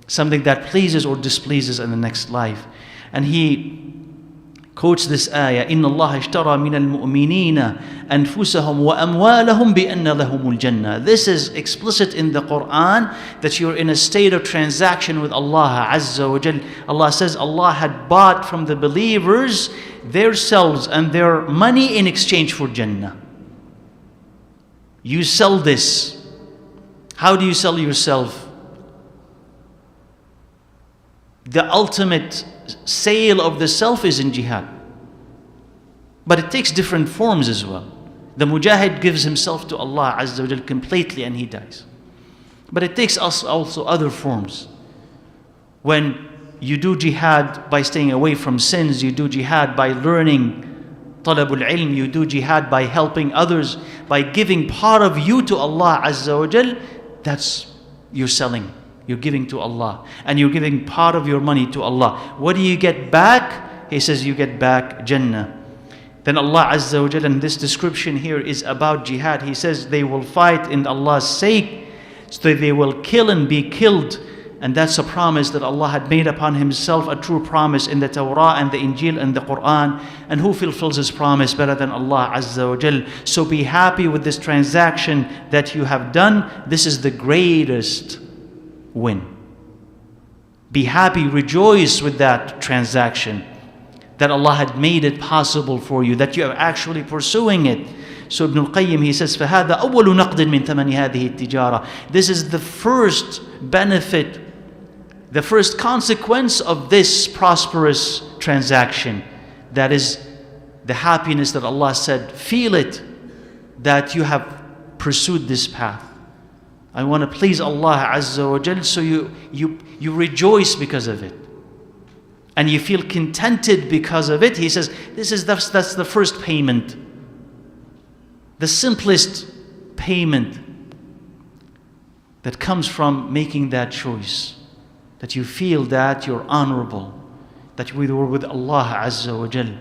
Something that pleases or displeases in the next life? And he quotes this ayah, إِنَّ اللَّهَ اشْتَرَى مِنَ الْمُؤْمِنِينَ أَنفُسَهُمْ وَأَمْوَالَهُمْ بِأَنَّ لَهُمُ الْجَنَّةِ. This is explicit in the Quran, that you're in a state of transaction with Allah Azza wa Jal. Allah says Allah had bought from the believers their selves and their money in exchange for Jannah. You sell this. How do you sell yourself? The ultimate sale of the self is in jihad. But it takes different forms as well. The mujahid gives himself to Allah Azza wa Jal completely and he dies. But it takes us also other forms. When you do jihad by staying away from sins, you do jihad by learning talabul ilm, you do jihad by helping others, by giving part of you to Allah Azza wa Jal, that's you're selling. You're giving to Allah. And you're giving part of your money to Allah. What do you get back? He says you get back Jannah. Then Allah Azza wa Jal, and this description here is about jihad. He says they will fight in Allah's sake, so they will kill and be killed. And that's a promise that Allah had made upon Himself, a true promise in the Torah and the Injil and the Quran. And who fulfills His promise better than Allah Azza wa Jal? So be happy with this transaction that you have done. This is the greatest win. Be happy, rejoice with that transaction, that Allah had made it possible for you, that you are actually pursuing it. So ibnalqayyim, he says, فَهَذَا أَوَّلُ نَقْدٍ مِّن ثَمَنِ هَذِهِ التِّجَارَةِ. This is the first benefit, the first consequence of this prosperous transaction. That is the happiness that Allah said, feel it, that you have pursued this path. I want to please Allah Azza wa Jal, so you rejoice because of it. And you feel contented because of it. He says, that's the first payment. The simplest payment that comes from making that choice. That you feel that you're honorable. That you were with Allah Azza wa Jal.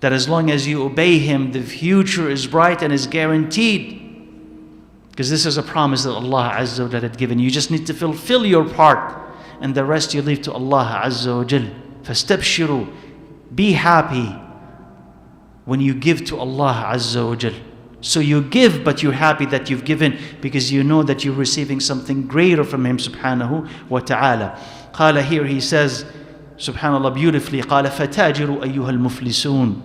That as long as you obey Him, the future is bright and is guaranteed. Because this is a promise that Allah Azza wa Jal had given. You just need to fulfill your part, and the rest you leave to Allah Azza wa Jal. فَاسْتَبْشِرُوا. Be happy when you give to Allah Azza wa Jal. So you give, but you're happy that you've given, because you know that you're receiving something greater from Him subhanahu wa ta'ala. قال, here he says, subhanallah, beautifully, قال فَتَاجِرُوا أَيُّهَا الْمُفْلِسُونَ.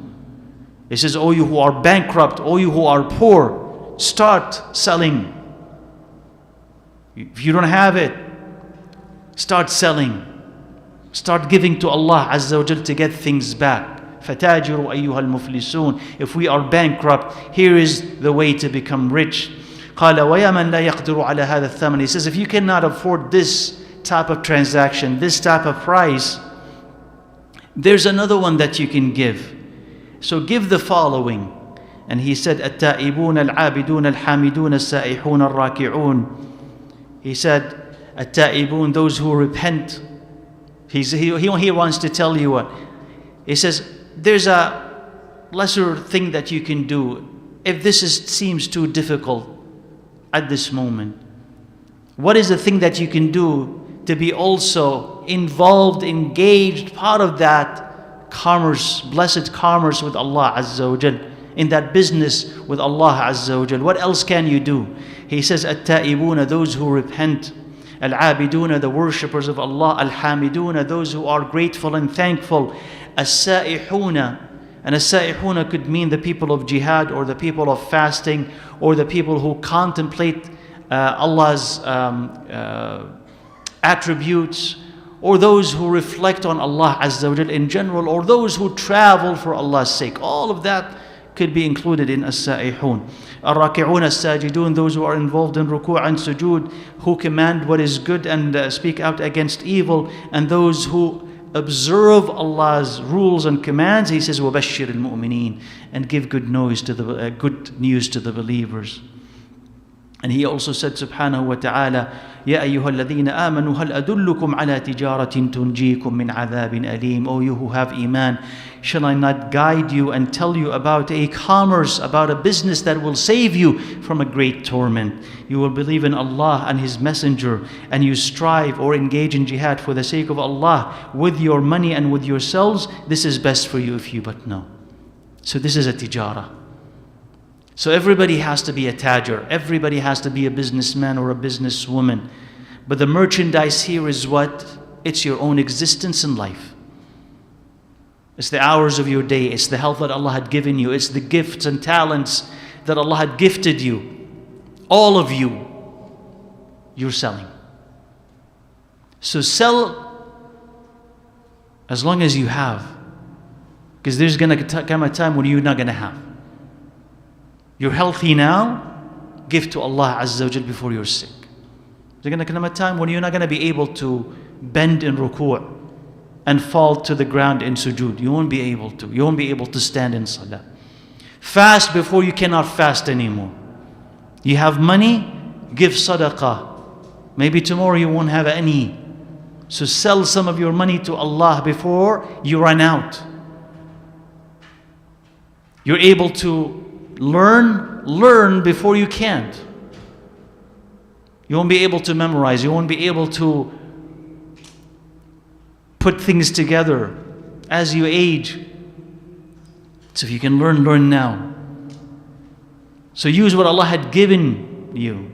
He says, oh you who are bankrupt, oh you who are poor, start selling. If you don't have it, start selling. Start giving to Allah Azza wa Jal to get things back. فَتَاجِرُوا أَيُّهَا الْمُفْلِسُونَ. If we are bankrupt, here is the way to become rich. قَالَ وَيَا مَنْ لَا يَقْدِرُ عَلَى هَذَا الثَّمَنِ. He says, if you cannot afford this type of transaction, this type of price, there's another one that you can give. So give the following. And he said, التائبون العابدون الحامدون السائحون الراكعون. He said, التائبون, those who repent. He wants to tell you what? He says, there's a lesser thing that you can do if this seems too difficult at this moment. What is the thing that you can do to be also involved, engaged, part of that commerce, blessed commerce with Allah Azza wa Jal, in that business with Allah Azza wa Jal? What else can you do? He says, At-ta'ibuna, those who repent. Al-abiduna, the worshippers of Allah. Al-hamiduna, those who are grateful and thankful. As-sa'ihuna, and as-sa'ihuna could mean the people of jihad, or the people of fasting, or the people who contemplate Allah's attributes, or those who reflect on Allah Azza wa Jal in general, or those who travel for Allah's sake. All of that could be included in as-sa'ihun. Ar-raki'un as-sajidun, those who are involved in ruku' and sujood, who command what is good and speak out against evil, and those who observe Allah's rules and commands. He says, وَبَشِّرِ الْمُؤْمِنِينَ, and give good news to the believers. And he also said, subhanahu wa ta'ala, يَا أَيُّهَا الَّذِينَ آمَنُوا هَلْ أَدُلُّكُمْ عَلَى تِجَارَةٍ تُنْجِيكُم مِّنْ عَذَابٍ أَلِيمٍ. O you who have iman, shall I not guide you and tell you about a commerce, about a business that will save you from a great torment? You will believe in Allah and His Messenger, and you strive or engage in jihad for the sake of Allah with your money and with yourselves. This is best for you if you but know. So this is a tijara. So everybody has to be a tajir. Everybody has to be a businessman or a businesswoman. But the merchandise here is what? It's your own existence in life. It's the hours of your day. It's the health that Allah had given you. It's the gifts and talents that Allah had gifted you. All of you, you're selling. So sell as long as you have. Because there's going to come a time when you're not going to have. You're healthy now, give to Allah Azza wa Jal before you're sick. There's going to come a time when you're not going to be able to bend in ruku' and fall to the ground in sujood. You won't be able to. You won't be able to stand in salah. Fast before you cannot fast anymore. You have money, give sadaqah. Maybe tomorrow you won't have any. So sell some of your money to Allah before you run out. You're able to learn before you can't. You won't be able to memorize. You won't be able to put things together as you age. So if you can learn now. So use what Allah had given you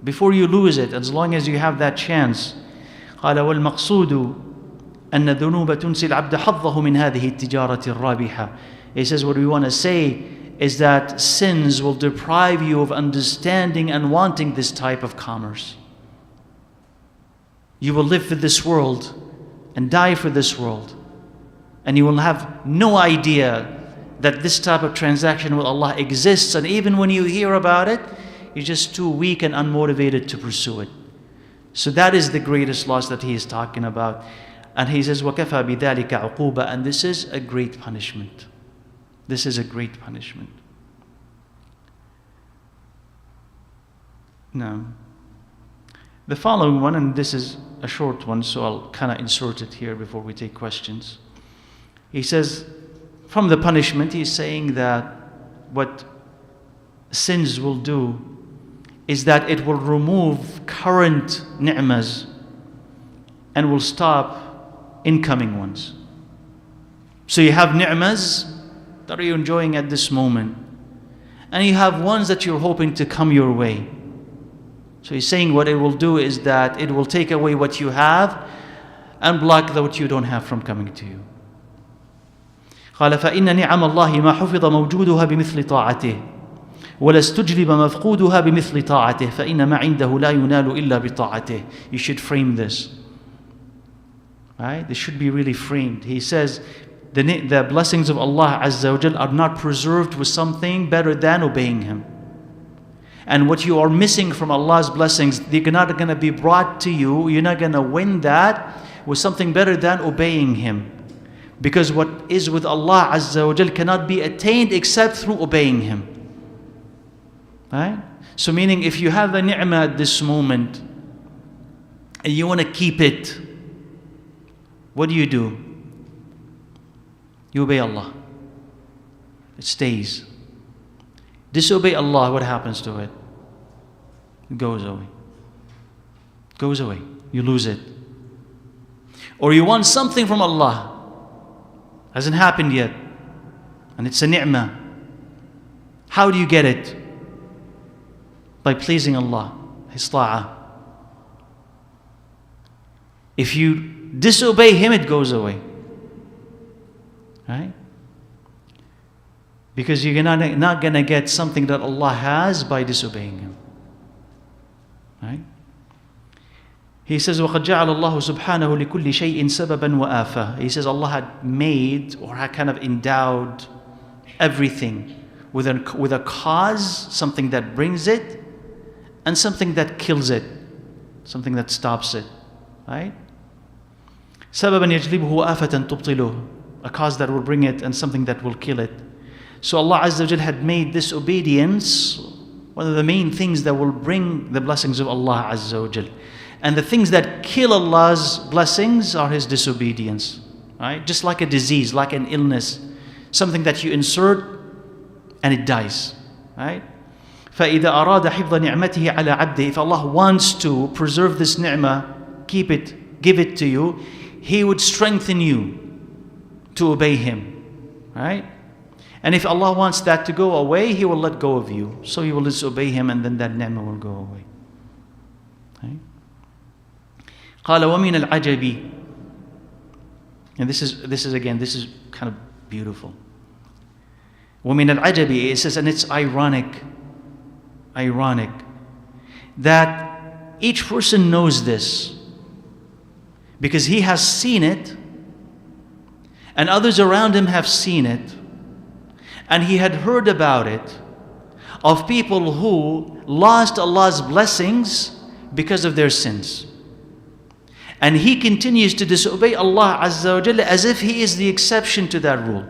before you lose it, as long as you have that chance. قال والمقصود أن الذنوب تنسي العبد حظه من هذه التجارة الرابحة. He says, what we want to say is that sins will deprive you of understanding and wanting this type of commerce. You will live for this world and die for this world. And you will have no idea that this type of transaction with Allah exists. And even when you hear about it, you're just too weak and unmotivated to pursue it. So that is the greatest loss that he is talking about. And he says, وَكَفَى بِذَلِكَ عُقُوبَةً, and this is a great punishment. This is a great punishment. Now, the following one, and this is a short one, so I'll kind of insert it here before we take questions. He says, from the punishment, he's saying that what sins will do is that it will remove current ni'mas and will stop incoming ones. So you have ni'mas that you're enjoying at this moment, and you have ones that you're hoping to come your way. So he's saying what it will do is that it will take away what you have and block what you don't have from coming to you. قال فإن نعم الله ما حفظ موجودها بمثل طاعته ولا استجلب مفقودها بمثل طاعته فإن ما عنده لا ينال إلا بطاعته. You should frame this. Right? This should be really framed. He says the blessings of Allah Azza wa Jal are not preserved with something better than obeying Him. And what you are missing from Allah's blessings, they're not going to be brought to you. You're not going to win that with something better than obeying Him. Because what is with Allah Azza wa Jal cannot be attained except through obeying Him. Right? So meaning if you have a ni'mah at this moment and you want to keep it, what do? You obey Allah. It stays. Disobey Allah, what happens to it? It goes away. It goes away. You lose it. Or you want something from Allah. Hasn't happened yet. And it's a ni'mah. How do you get it? By pleasing Allah. His ta'ah. If you disobey Him, it goes away. Right? Because you're not going to get something that Allah has by disobeying Him. Right? He says, وَقَدْ جَعَلَ اللَّهُ سُبْحَانَهُ لِكُلِّ شَيْءٍ سَبَبًا وَآفَةً. He says Allah had made or had kind of endowed everything with a cause, something that brings it, and something that kills it, something that stops it, right? سببا يجلبه آفة تبطله, a cause that will bring it and something that will kill it. So Allah Azza wa Jal had made this obedience one of the main things that will bring the blessings of Allah Azza wa Jal. And the things that kill Allah's blessings are His disobedience, right? Just like a disease, like an illness, something that you insert and it dies, right? فَإِذَا أَرَادَ حِفْظَ نِعْمَتِهِ عَلَى عَبْدِهِ, if Allah wants to preserve this ni'mah, keep it, give it to you, He would strengthen you to obey Him, right? And if Allah wants that to go away, He will let go of you. So you will disobey Him and then that ni'mah will go away. Right? قال ومن العجب, and this is kind of beautiful. ومن العجب, it says, and it's ironic that each person knows this because he has seen it and others around him have seen it, and he had heard about it of people who lost Allah's blessings because of their sins. And he continues to disobey Allah Azza wa Jalla as if he is the exception to that rule.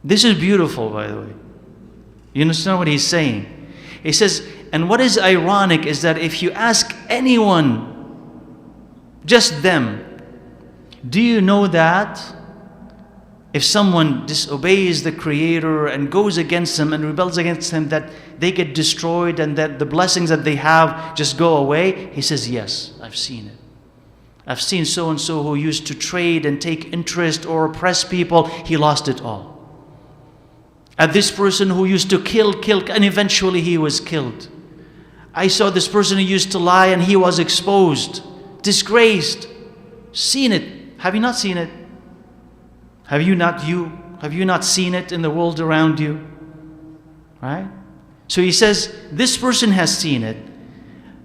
This is beautiful, by the way. You understand what he's saying? He says, and what is ironic is that if you ask anyone, just them, do you know that if someone disobeys the Creator and goes against Him and rebels against Him, that they get destroyed and that the blessings that they have just go away? He says, yes, I've seen it. I've seen so and so who used to trade and take interest or oppress people, he lost it all. At this person who used to kill, and eventually he was killed. I saw this person who used to lie and he was exposed, disgraced. Seen it. Have you not seen it? Have you not seen it in the world around you? Right? So he says, this person has seen it.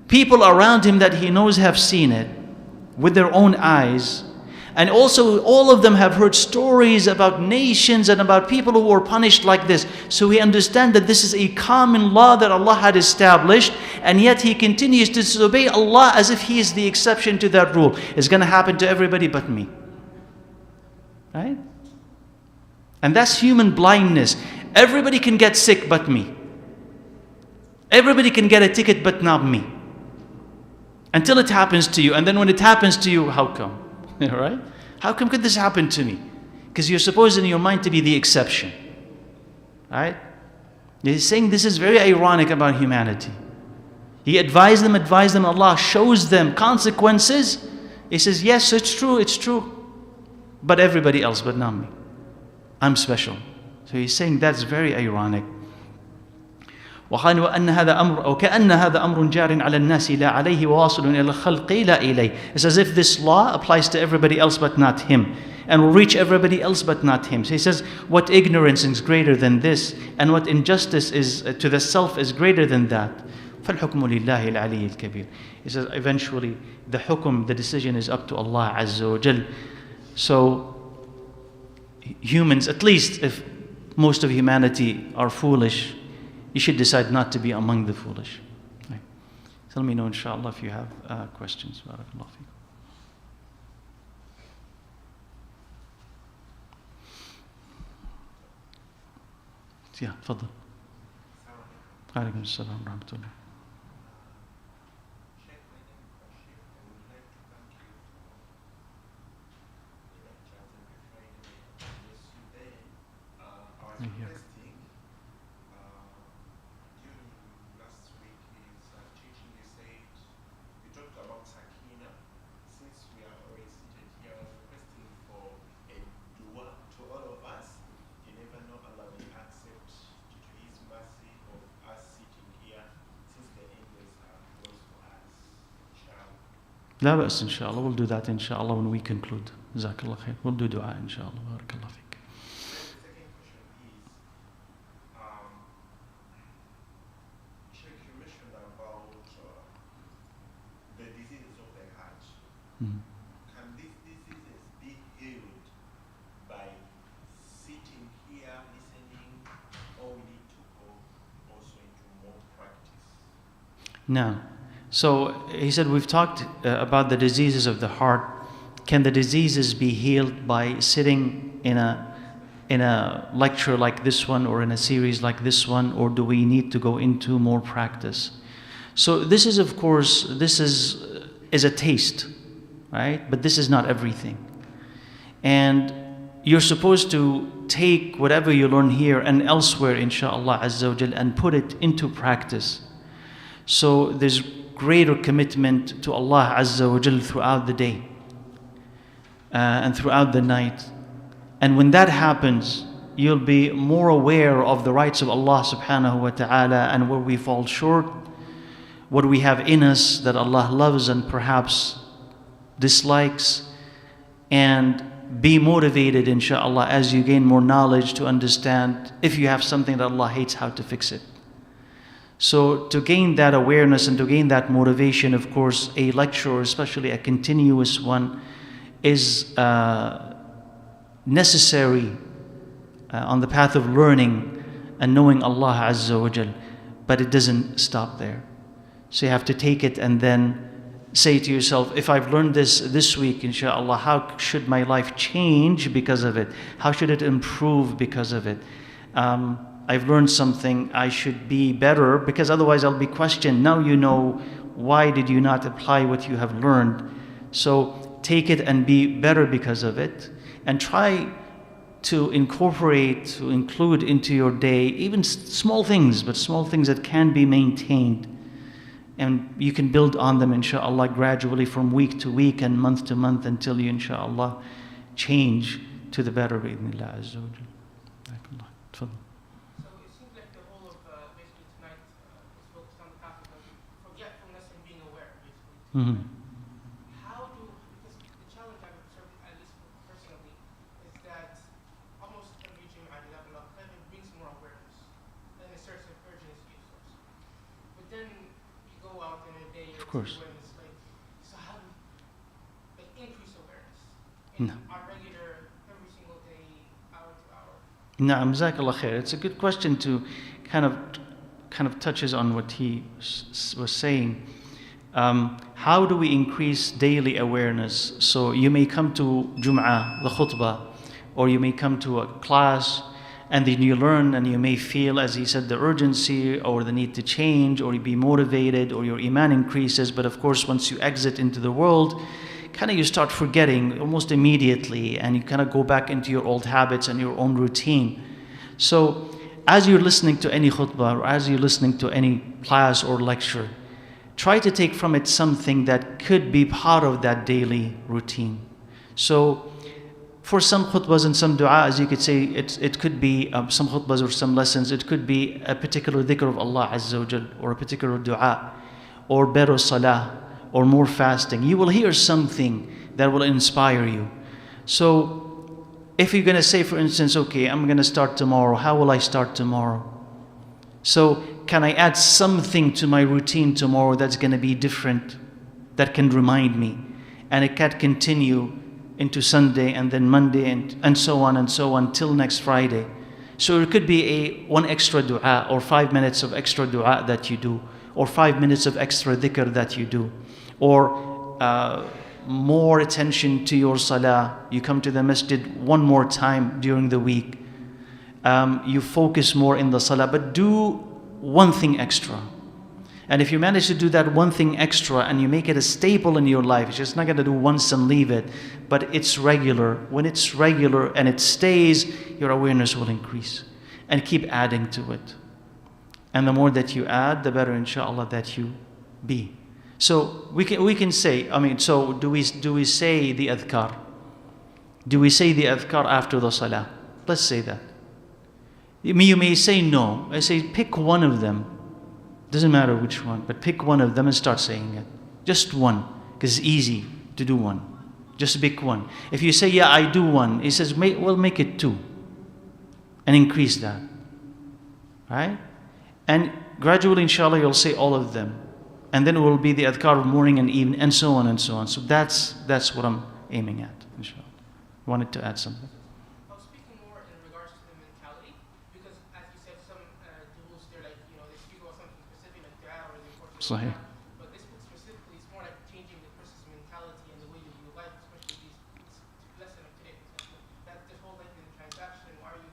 People around him that he knows have seen it with their own eyes. And also all of them have heard stories about nations and about people who were punished like this. So we understand that this is a common law that Allah had established, and yet he continues to disobey Allah as if he is the exception to that rule. It's going to happen to everybody but me. Right? And that's human blindness. Everybody can get sick but me. Everybody can get a ticket but not me. Until it happens to you. And then when it happens to you, how come? Right? How come could this happen to me? Because you're supposed in your mind to be the exception. Right? He's saying this is very ironic about humanity. He advised them, Allah shows them consequences. He says, yes, it's true. But everybody else, but not me. I'm special. So he's saying that's very ironic. وقال وأن هذا أمر أو كأن هذا أمر جار على الناس لا عليه وواصل إلى الخلق لا إليه. It's as if this law applies to everybody else but not him, and will reach everybody else but not him. So he says, what ignorance is greater than this, and what injustice is to the self is greater than that. فالحكم لله العلي الكبير. He says, eventually the hukum, the decision is up to Allah Azza wa Jal. So humans, at least if most of humanity are foolish, you should decide not to be among the foolish. Right. So let me know, inshallah, if you have questions. Barakallahu feekum. Yeah, تفضل. عليكم السلام ورحمة الله. لا بأس إن شاء الله. We'll do that إن شاء الله when we conclude. جزاك الله خير. We'll do dua إن شاء الله. بارك الله فيك. Can these diseases be healed by sitting here, listening, No. So he said, we've talked about the diseases of the heart. Can the diseases be healed by sitting in a lecture like this one or in a series like this one, or do we need to go into more practice? So this is, of course, this is a taste, right? But this is not everything. And you're supposed to take whatever you learn here and elsewhere, inshallah Azza wa Jal, and put it into practice. So there's greater commitment to Allah Azza wa Jal throughout the day and throughout the night. And when that happens, you'll be more aware of the rights of Allah subhanahu wa ta'ala and where we fall short, what we have in us that Allah loves and perhaps dislikes, and be motivated, inshallah, as you gain more knowledge to understand if you have something that Allah hates, how to fix it. So to gain that awareness and to gain that motivation, of course, a lecture, especially a continuous one, is necessary on the path of learning and knowing Allah Azza wa Jal. But it doesn't stop there. So you have to take it and then say to yourself, if I've learned this week, inshallah, how should my life change because of it? How should it improve because of it? I've learned something, I should be better, because otherwise I'll be questioned. Now you know, why did you not apply what you have learned? So take it and be better because of it, and try to incorporate, to include into your day, even small things, but small things that can be maintained. And you can build on them, inshaAllah, gradually from week to week and month to month until you, inshaAllah, change to the better, bi'idhnillah azza wa jal. So it seems like the whole of basically tonight is focused on the topic of forgetfulness and being aware, basically. Mm-hmm. Because the challenge I've observed, at least personally, is that almost every Jum'ah ibnalqayyim brings more awareness and a sense of urgency of sorts. But then you go out in a day or two and it's like, so how do we increase awareness in our regular, every single day, hour to hour? Na'am, jazakallah khair. It's a good question to kind of touches on what he was saying. How do we increase daily awareness? So you may come to Jum'ah, the khutbah, or you may come to a class, and then you learn and you may feel, as he said, the urgency or the need to change, or you be motivated, or your iman increases. But of course, once you exit into the world, kind of you start forgetting almost immediately, and you kind of go back into your old habits and your own routine. So as you're listening to any khutbah, or as you're listening to any class or lecture, try to take from it something that could be part of that daily routine. So for some khutbahs and some dua, as you could say, it could be some khutbahs or some lessons, it could be a particular dhikr of Allah Azza wa Jal, or a particular dua, or better salah, or more fasting. You will hear something that will inspire you. So if you're going to say, for instance, okay, I'm going to start tomorrow, how will I start tomorrow? So can I add something to my routine tomorrow that's going to be different, that can remind me? And it can continue into Sunday and then Monday and so on till next Friday. So it could be one extra dua, or 5 minutes of extra dua that you do, or 5 minutes of extra dhikr that you do, or more attention to your salah. You come to the masjid one more time during the week. You focus more in the salah, but do one thing extra. And if you manage to do that one thing extra and you make it a staple in your life, it's just not going to do once and leave it, but it's regular. When it's regular and it stays, your awareness will increase. And keep adding to it. And the more that you add, the better, inshallah, that you be. So we can say, so do we say the adhkar? Do we say the adhkar after the salah? Let's say that. You may say no. I say pick one of them. Doesn't matter which one, but pick one of them and start saying it. Just one, because it's easy to do one. Just pick one. If you say, yeah, I do one, he says, well, make it 2. And increase that. Right? And gradually, inshallah, you'll say all of them. And then it will be the adhkar of morning and evening, and so on and so on. So that's what I'm aiming at, inshallah. Wanted to add something. I was speaking more in regards to the mentality, because as you said, some duels, they're like, they speak about something specific, like dua or the importance Sahih. But this book specifically is more like changing the person's mentality and the way you view life, especially this lesson of today. That this whole like in the transaction, why are you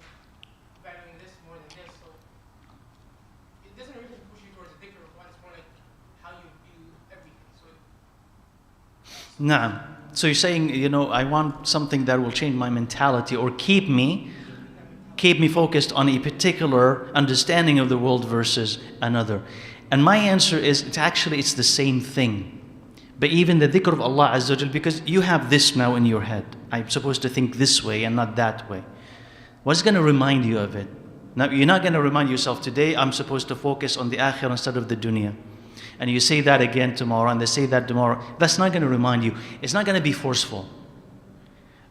valuing this more than this? So it doesn't really push you towards a dhikr of one. It's more like how you view everything. So Naam. So you're saying, I want something that will change my mentality or keep me focused on a particular understanding of the world versus another. And my answer is, it's the same thing. But even the dhikr of Allah Azza wa Jal, because you have this now in your head. I'm supposed to think this way and not that way. What's going to remind you of it? Now, you're not going to remind yourself today, I'm supposed to focus on the akhirah instead of the dunya. And you say that again tomorrow, and they say that tomorrow. That's not going to remind you. It's not going to be forceful.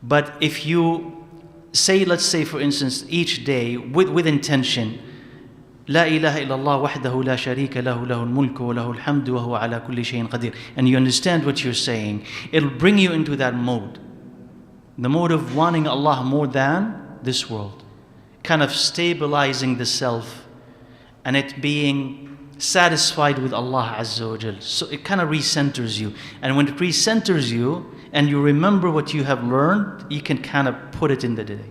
But if you say, let's say for instance, each day with intention, لا إله إلا الله وحده لا شريك له له الملك وله الحمد وهو على كل شيء قدير, and you understand what you're saying, it'll bring you into that mode. The mode of wanting Allah more than this world. Kind of stabilizing the self and it being satisfied with Allah Azza wa Jal. So it kind of recenters you. And when it recenters you and you remember what you have learned, you can kind of put it in the day.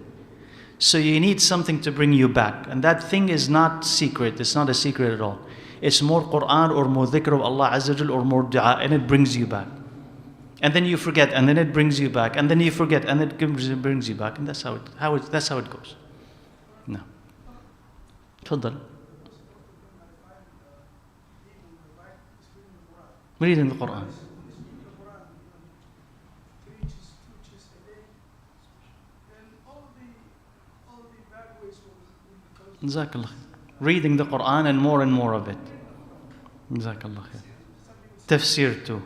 So you need something to bring you back. And that thing is not secret. It's not a secret at all. It's more Quran or more dhikr of Allah Azza wa Jal or more dua, and it brings you back. And then you forget, and then it brings you back, and then you forget, and it brings you back. And that's how it goes. No. تفضل. Reading the Quran. Jazakallah. Reading the Quran and more of it. Jazakallah khair. Tafsir too.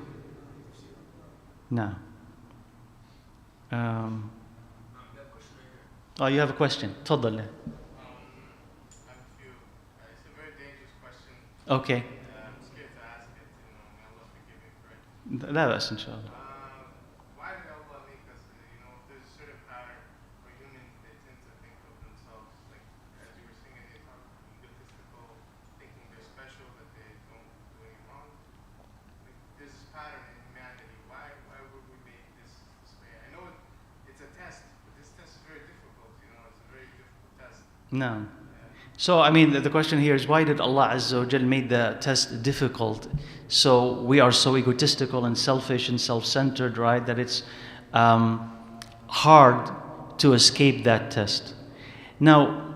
No. Oh, you have a question. تفضل. I have a few. It's a very dangerous question. Okay. I'm scared to ask it. May Allah forgive me for it. لا بأس إن شاء الله. Why did Allah make us? If there's a certain pattern where humans they tend to think of themselves like, as you were saying, they talk egotistical, thinking they're special, that they don't do any wrong. Like, there's this pattern in humanity. Why would we make this way? I know it's a test, but this test is very difficult. It's a very difficult test. No. So, the question here is, why did Allah Azza wa Jal make the test difficult? So we are so egotistical and selfish and self-centered, right? That it's hard to escape that test. Now,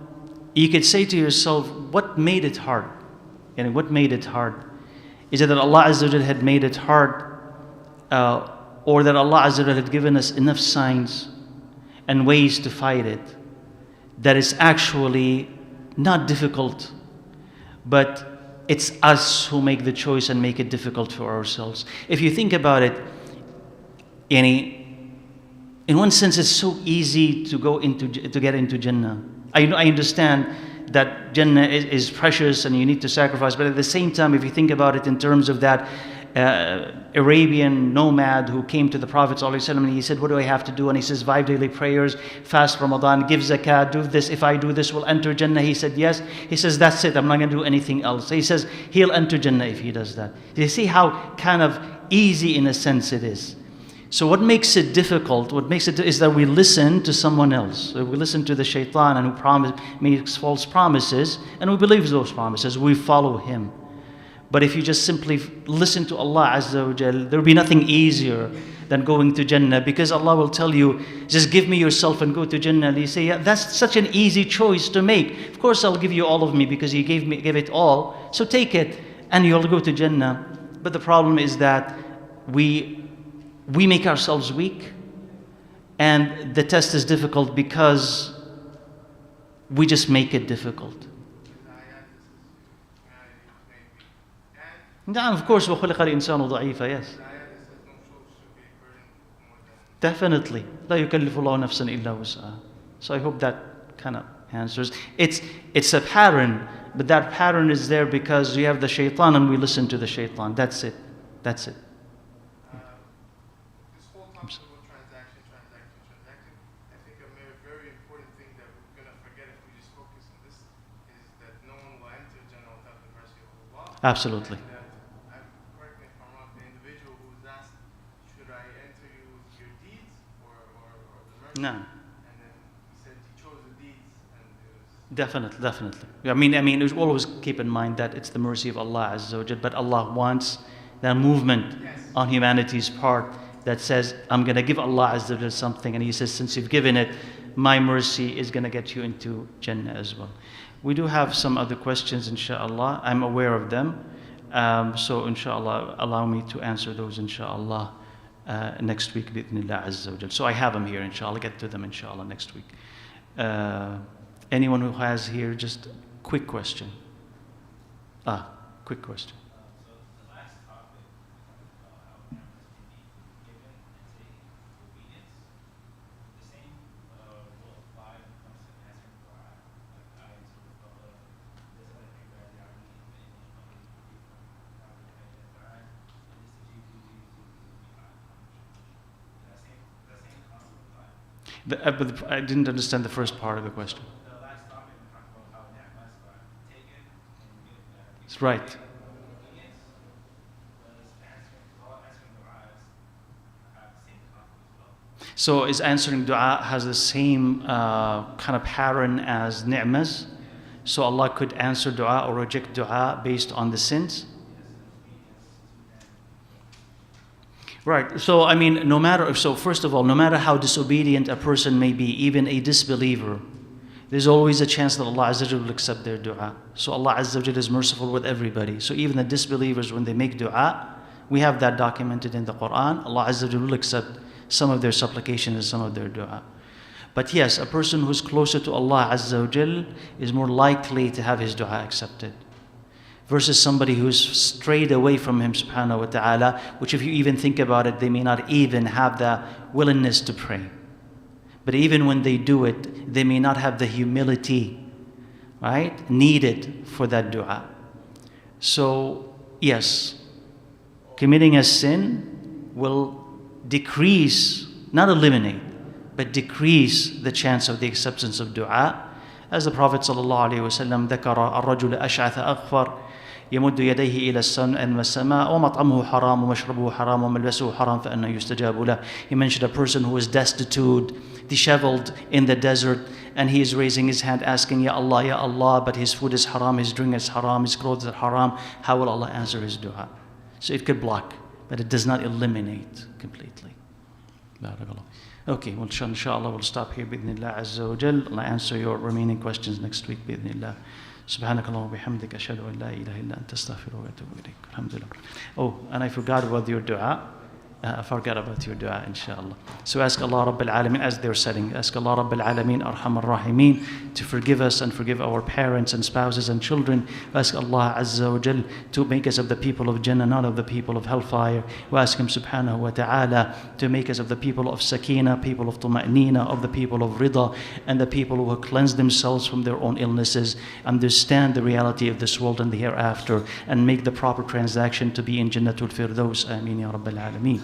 you could say to yourself, what made it hard? And what made it hard? Is it that Allah Azza wa Jal had made it hard? Or that Allah Azza wa Jal had given us enough signs and ways to fight it that it's actually not difficult, but it's us who make the choice and make it difficult for ourselves. If you think about it, in one sense, it's so easy to get into Jannah. I understand that Jannah is precious and you need to sacrifice, but at the same time, if you think about it in terms of that Arabian nomad who came to the Prophet ﷺ and he said, what do I have to do? And he says, 5 daily prayers, fast Ramadan, give zakat, do this. If I do this, will enter Jannah. He said, yes. He says, that's it. I'm not going to do anything else. He says, he'll enter Jannah if he does that. You see how kind of easy in a sense it is. So what makes it difficult, is that we listen to someone else. So we listen to the shaitan and who makes false promises, and we believe those promises. We follow him. But if you just simply listen to Allah Azza wa Jal, there will be nothing easier than going to Jannah, because Allah will tell you, just give me yourself and go to Jannah. And you say, yeah, that's such an easy choice to make. Of course I'll give you all of me because He gave it all. So take it and you'll go to Jannah. But the problem is that we make ourselves weak, and the test is difficult because we just make it difficult. Now, of course, وَخُلِقَ الْإِنسَانُ ضَعِيفًا, yes. Definitely. لا يكلف الله نفسا إلا وسعها. So I hope that kind of answers. It's a pattern, but that pattern is there because we have the shaitan and we listen to the shaitan. That's it. That's it. This whole topic about transaction, I think a very important thing that we're going to forget if we just focus on this is that no one will enter Jannah without the mercy of Allah. Absolutely. And that Definitely, definitely. I mean, you always keep in mind that it's the mercy of Allah Azza wa Jal, but Allah wants that movement on humanity's part that says, I'm going to give Allah Azza wa Jal something, and He says, since you've given it, my mercy is going to get you into Jannah as well. We do have some other questions, inshallah. I'm aware of them. So, inshallah, allow me to answer those, inshallah, next week, bi'idhnillah Azza wa Jal. So I have them here, inshallah. I'll get to them, inshallah, next week. Anyone who has here, just quick question. Quick question. So the last topic, we talked about how parents can be given and taken obedience. The same will apply when it comes to answering dua. Like I answer the Qur'an, this is like people that are in But I didn't understand the first part of the question. the last topic we talked about how ni'mas are taken and given. It's right. Obedience was answering du'as have the same concept as well. So is answering dua has the same kind of pattern as ni'mas? So Allah could answer dua or reject dua based on the sins? Right. So, I mean, first of all, no matter how disobedient a person may be, even a disbeliever, there's always a chance that Allah Azza wa Jal will accept their dua. So Allah Azza wa Jal is merciful with everybody. So even the disbelievers, when they make dua, we have that documented in the Quran. Allah Azza wa Jal will accept some of their supplications and some of their dua. But yes, a person who's closer to Allah Azza wa Jal is more likely to have his dua accepted, versus somebody who's strayed away from Him subhanahu wa ta'ala, which if you even think about it, they may not even have the willingness to pray. But even when they do it, they may not have the humility, right, needed for that dua. So, yes, committing a sin will decrease, not eliminate, but decrease the chance of the acceptance of dua. As the Prophet ﷺ ذكر الرجل أشعث أغفر يمد يديه إلى السماء ومطعمه حرام ومشربه حرام وملبسه حرام فأنه يستجاب له. He mentioned a person who is destitute, disheveled in the desert, and he is raising his hand asking, Ya Allah, but his food is haram, his drink is haram, his clothes are haram. How will Allah answer his dua? So it could block, but it does not eliminate completely. Barakallah. Okay, well, inshallah, we'll stop here, bi'idhnillah Azza wa Jal. I'll answer your remaining questions next week, bi'idhnillah. سبحانك اللهم وبحمدك أشهد أن لا إله إلا أنت أستغفرك وأتوب إليك. الحمد لله. Oh, and I forgot about your dua. I forgot about your dua, inshallah. So ask Allah Rabbil Alameen, as they're setting, ask Allah Rabbil Alameen, Arhamar Rahimeen, to forgive us and forgive our parents and spouses and children. We ask Allah Azza wa Jal to make us of the people of Jannah, not of the people of hellfire. We ask Him subhanahu wa ta'ala to make us of the people of Sakina, people of Tuma'nina, of the people of Rida, and the people who have cleansed themselves from their own illnesses, understand the reality of this world and the hereafter, and make the proper transaction to be in Jannatul Firdaus. Ameen Ya Rabbil Alameen.